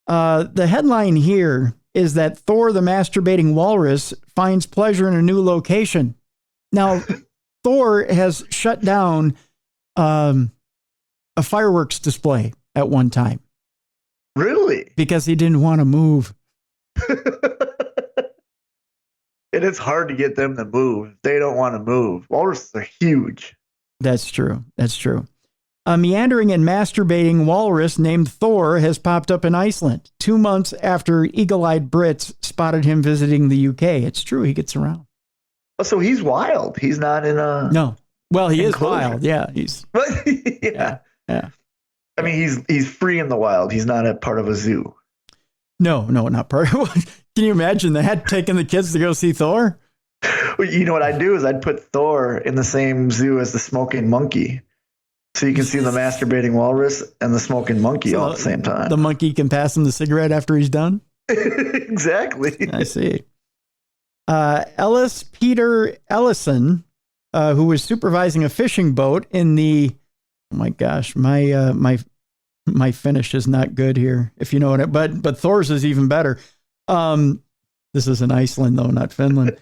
The headline here is that Thor, the masturbating walrus, finds pleasure in a new location. Now, Thor has shut down a fireworks display at one time. Really? Because he didn't want to move. And it's hard to get them to move. They don't want to move. Walruses are huge. That's true. That's true. A meandering and masturbating walrus named Thor has popped up in Iceland 2 months after eagle-eyed Brits spotted him visiting the UK. It's true. He gets around. Oh, so he's wild. He's not in a... No. Well, he enclosure. is wild. Yeah. He's... yeah. Yeah. I mean, he's free in the wild. He's not a part of a zoo. No, not part of it. Can you imagine that? Taking the kids to go see Thor? Well, you know what I'd do is I'd put Thor in the same zoo as the smoking monkey. So you can see the masturbating walrus and the smoking monkey all at the same time. The monkey can pass him the cigarette after he's done? Exactly. I see. Peter Ellison, who was supervising a fishing boat in the... Oh my gosh, my finish is not good here, if you know what but Thor's is even better. This is in Iceland, though, not Finland.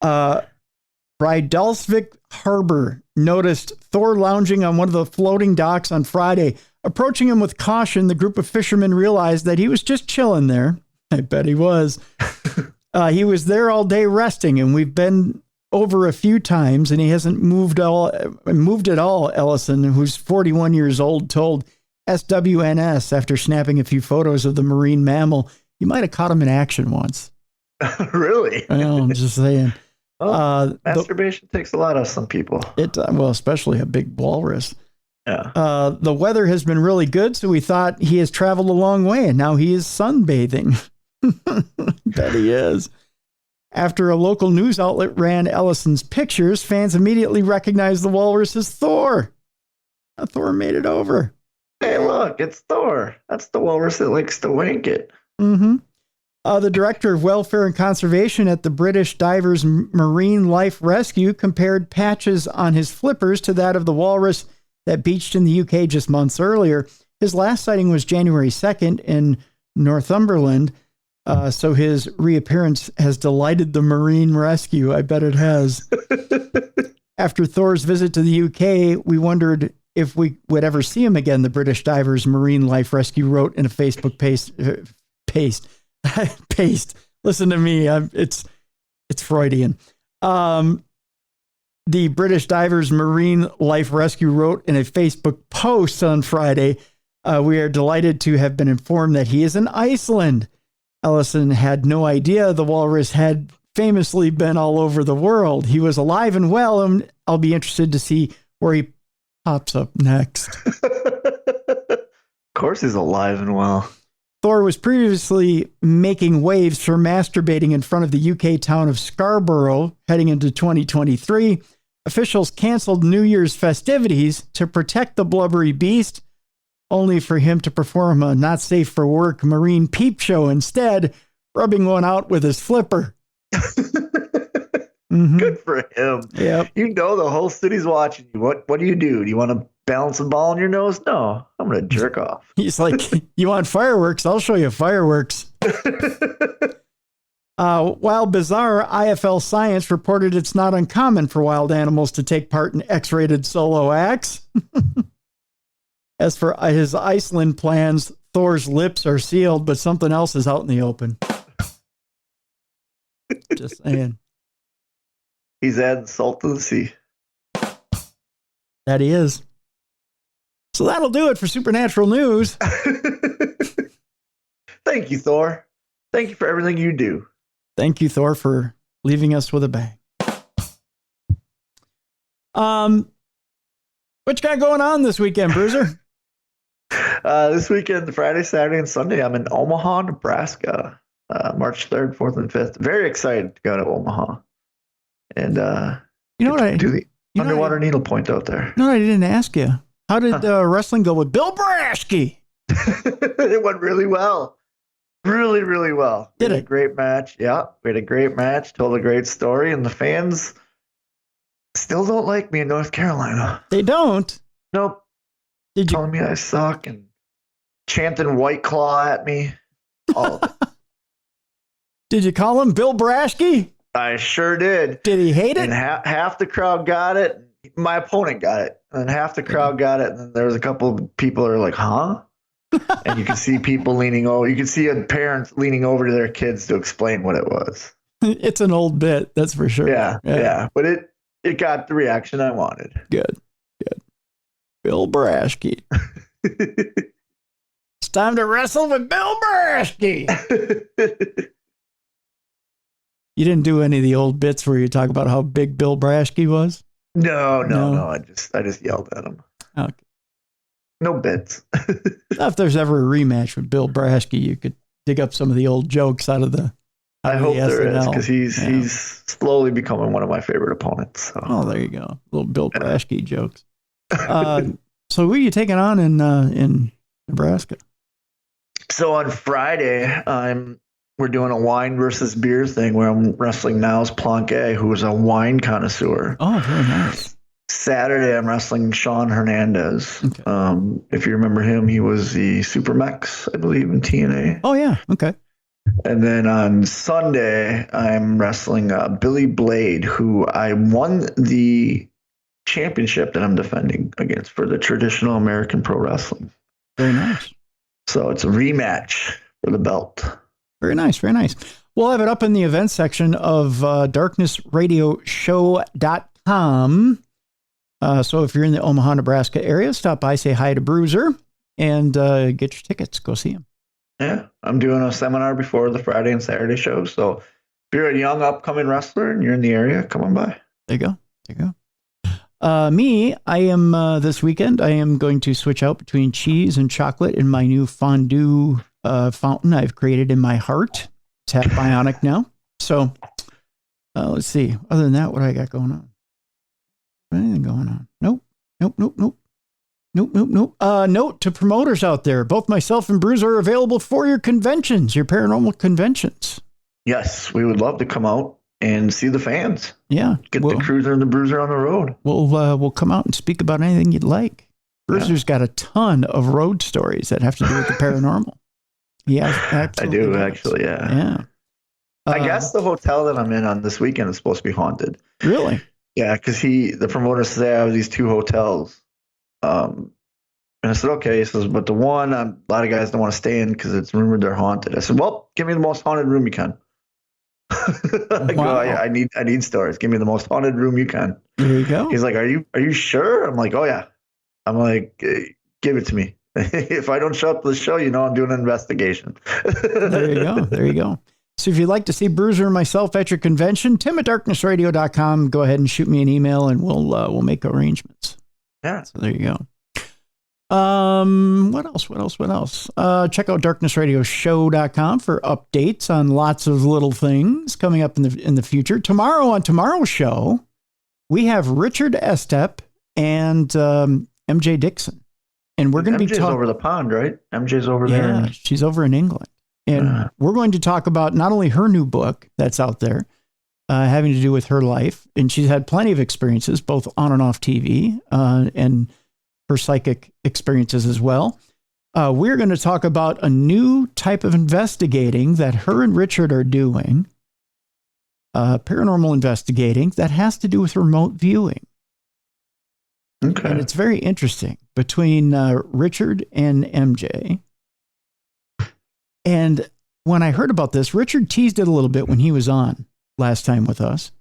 Breiðdalsvík Harbor noticed Thor lounging on one of the floating docks on Friday. Approaching him with caution, the group of fishermen realized that he was just chilling there. I bet he was. He was there all day resting, and we've been over a few times, and he hasn't moved at all, Ellison, who's 41 years old, told SWNS after snapping a few photos of the marine mammal. You might have caught him in action once. Really? I know, I'm just saying. Well, masturbation takes a lot of some people. Well, especially a big walrus. Yeah. The weather has been really good, so we thought he has traveled a long way, and now he is sunbathing. Bet he is. After a local news outlet ran Ellison's pictures, fans immediately recognized the walrus as Thor. Thor made it over. Hey, look, it's Thor. That's the walrus that likes to wink it. Mm-hmm. The director of welfare and conservation at the British Divers Marine Life Rescue compared patches on his flippers to that of the walrus that beached in the UK just months earlier. His last sighting was January 2nd in Northumberland. So his reappearance has delighted the Marine Rescue. I bet it has. After Thor's visit to the UK, we wondered if we would ever see him again, the British Divers Marine Life Rescue wrote in a Facebook paste. Listen to me. It's Freudian. The British Divers Marine Life Rescue wrote in a Facebook post on Friday, we are delighted to have been informed that he is in Iceland. Ellison had no idea the walrus had famously been all over the world. He was alive and well, and I'll be interested to see where he pops up next. Of course he's alive and well. Thor was previously making waves for masturbating in front of the UK town of Scarborough heading into 2023. Officials canceled New Year's festivities to protect the blubbery beast, only for him to perform a not safe for work marine peep show instead, rubbing one out with his flipper. Mm-hmm. Good for him. Yep. You know the whole city's watching you. What do you do? Do you want to balance a ball on your nose? No, I'm going to jerk off. He's like, you want fireworks? I'll show you fireworks. While bizarre, IFL Science reported it's not uncommon for wild animals to take part in X-rated solo acts. As for his Iceland plans, Thor's lips are sealed, but something else is out in the open. Just saying. He's adding salt to the sea. That he is. So that'll do it for Supernatural News. Thank you, Thor. Thank you for everything you do. Thank you, Thor, for leaving us with a bang. What you got going on this weekend, Bruiser? This weekend, Friday, Saturday, and Sunday, I'm in Omaha, Nebraska, March 3rd, 4th, and 5th. Very excited to go to Omaha and you know what I do the underwater needlepoint out there. No, I didn't ask you. How did wrestling go with Bill Brashke? It went really well. Really, really well. Did it? A great match. Yeah, we had a great match, told a great story, and the fans still don't like me in North Carolina. They don't? Nope. Did you? Telling me I suck and chanting White Claw at me. All of it. Did you call him Bill Brashke? I sure did. Did he hate it? And half the crowd got it. My opponent got it. And half the crowd got it. And then there was a couple of people that are like, huh? And you can see people leaning over. You can see parents leaning over to their kids to explain what it was. It's an old bit, that's for sure. Yeah. But it got the reaction I wanted. Good. Bill Brashke. It's time to wrestle with Bill Brashke. You didn't do any of the old bits where you talk about how big Bill Brashke was? No. I just yelled at him. Okay. No bits. If there's ever a rematch with Bill Brashke, you could dig up some of the old jokes out of the. I hope there is, because he's slowly becoming one of my favorite opponents. So. Oh, there you go. Little Bill Brashke jokes. So who are you taking on in Nebraska? So on Friday, we're doing a wine versus beer thing where I'm wrestling Niles Planquet, who is a wine connoisseur. Oh, very nice. Saturday, I'm wrestling Sean Hernandez. Okay. If you remember him, he was the Super Mex, I believe, in TNA. Oh, yeah. Okay. And then on Sunday, I'm wrestling Billy Blade, who I won the championship that I'm defending against for the traditional American pro wrestling. Very nice. So it's a rematch for the belt. Very nice. Very nice. We'll have it up in the events section of darknessradioshow.com. So if you're in the Omaha, Nebraska area, stop by, say hi to Bruiser, and get your tickets. Go see him. Yeah, I'm doing a seminar before the Friday and Saturday shows. So if you're a young upcoming wrestler and you're in the area, come on by. There you go. Me, I am this weekend, I am going to switch out between cheese and chocolate in my new fondue fountain I've created in my heart. It's half bionic now. So let's see. Other than that, what do I got going on? Anything going on? Nope. Note to promoters out there. Both myself and Bruiser are available for your conventions, your paranormal conventions. Yes, we would love to come out and see the fans. Yeah. Get the Cruiser and the Bruiser on the road. We'll come out and speak about anything you'd like. Bruiser's got a ton of road stories that have to do with the paranormal. Yeah, absolutely. I do, actually, yeah. Yeah. I guess the hotel that I'm in on this weekend is supposed to be haunted. Really? Yeah, because the promoter said I have these two hotels. And I said, okay. He says, but the one, a lot of guys don't want to stay in because it's rumored they're haunted. I said, well, give me the most haunted room you can. I need stories. Give me the most haunted room you can. There you go. He's like, are you sure? I'm like, oh yeah. I'm like, give it to me. If I don't show up to the show, I'm doing an investigation. There you go. So if you'd like to see Bruiser and myself at your convention, tim@darknessradio.com. Go ahead and shoot me an email and we'll make arrangements. Yeah. So there you go. What else? Check out darknessradioshow.com for updates on lots of little things coming up in the future. Tomorrow on tomorrow's show, we have Richard Estep and MJ Dixon. And we're going to be talking over the pond, right? MJ's over there. Yeah, she's over in England. And we're going to talk about not only her new book that's out there, having to do with her life. And she's had plenty of experiences, both on and off TV, and her psychic experiences as well. We're going to talk about a new type of investigating that her and Richard are doing, paranormal investigating that has to do with remote viewing. Okay. And it's very interesting between Richard and MJ. And when I heard about this, Richard teased it a little bit when he was on last time with us.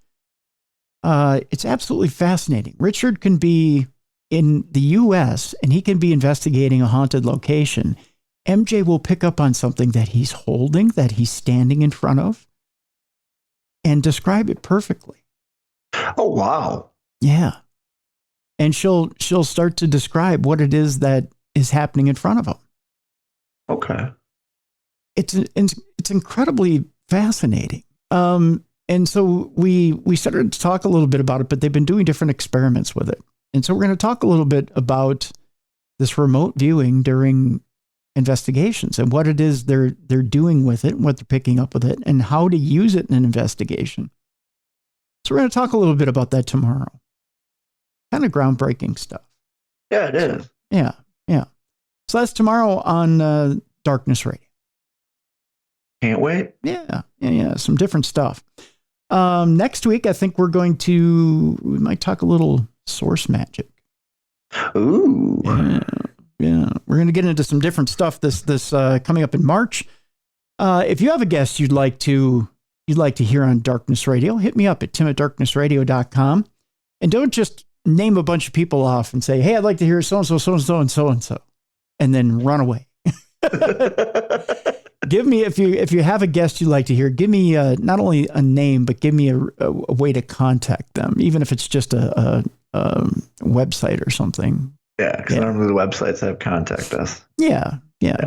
It's absolutely fascinating. Richard can be in the U.S. and he can be investigating a haunted location MJ will pick up on something that he's holding, that he's standing in front of, and describe it perfectly. Oh, wow. Yeah. And she'll start to describe what it is that is happening in front of him. Okay. It's incredibly fascinating. And so we started to talk a little bit about it, but they've been doing different experiments with it. And so we're going to talk a little bit about this remote viewing during investigations and what it is they're doing with it, and what they're picking up with it, and how to use it in an investigation. So we're going to talk a little bit about that tomorrow. Kind of groundbreaking stuff. Yeah, it is. Yeah. So that's tomorrow on Darkness Radio. Can't wait. Yeah. Some different stuff. Next week, I think we might talk a little source magic. Ooh. Yeah. We're going to get into some different stuff this coming up in March. If you have a guest you'd like to hear on Darkness Radio, hit me up at tim@darknessradio.com. And don't just name a bunch of people off and say, hey, I'd like to hear so-and-so, so-and-so, and so-and-so, and then run away. Give me, if you have a guest you'd like to hear, give me not only a name, but give me a way to contact them, even if it's just a website or something. Yeah, because normally the websites have contact us. Yeah.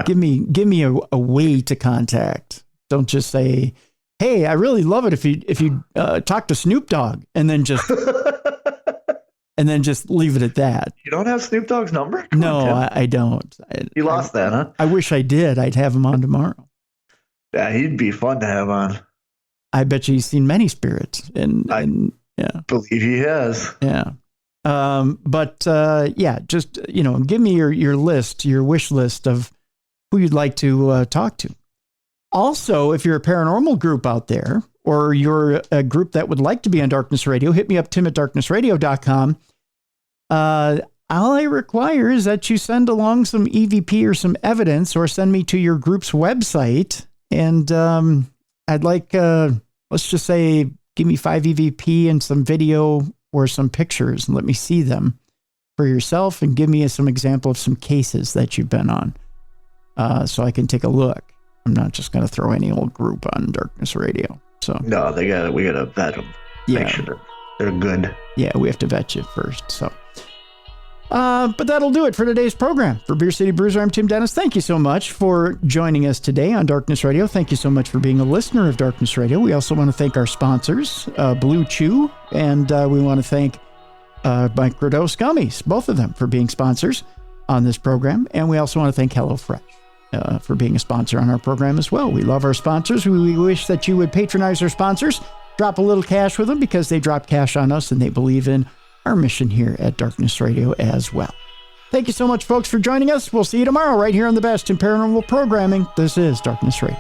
Give me a way to contact. Don't just say, hey, I really love it if you talk to Snoop Dogg, and then just leave it at that. You don't have Snoop Dogg's number? No, I don't. You lost that, huh? I wish I did. I'd have him on tomorrow. Yeah, he'd be fun to have on. I bet you he's seen many spirits. And yeah. Believe he has. Yeah. Just, give me your list, your wish list of who you'd like to talk to. Also, if you're a paranormal group out there, or you're a group that would like to be on Darkness Radio, hit me up, tim@darknessradio.com. All I require is that you send along some EVP or some evidence, or send me to your group's website. And I'd like, let's just say, give me 5 EVP and some video or some pictures, and let me see them for yourself, and give me some example of some cases that you've been on, so I can take a look. I'm not just going to throw any old group on Darkness Radio. So no, we got to vet them. Yeah. Make sure they're good. Yeah, we have to vet you first. So, but that'll do it for today's program. For Beer City Bruiser, I'm Tim Dennis. Thank you so much for joining us today on Darkness Radio. Thank you so much for being a listener of Darkness Radio. We also want to thank our sponsors, Blue Chew, and we want to thank Microdose Gummies, both of them, for being sponsors on this program. And we also want to thank HelloFresh for being a sponsor on our program as well. We love our sponsors. We wish that you would patronize our sponsors, drop a little cash with them, because they drop cash on us and they believe in our mission here at Darkness Radio as well. Thank you so much, folks, for joining us. We'll see you tomorrow right here on the best in paranormal programming. This is Darkness Radio.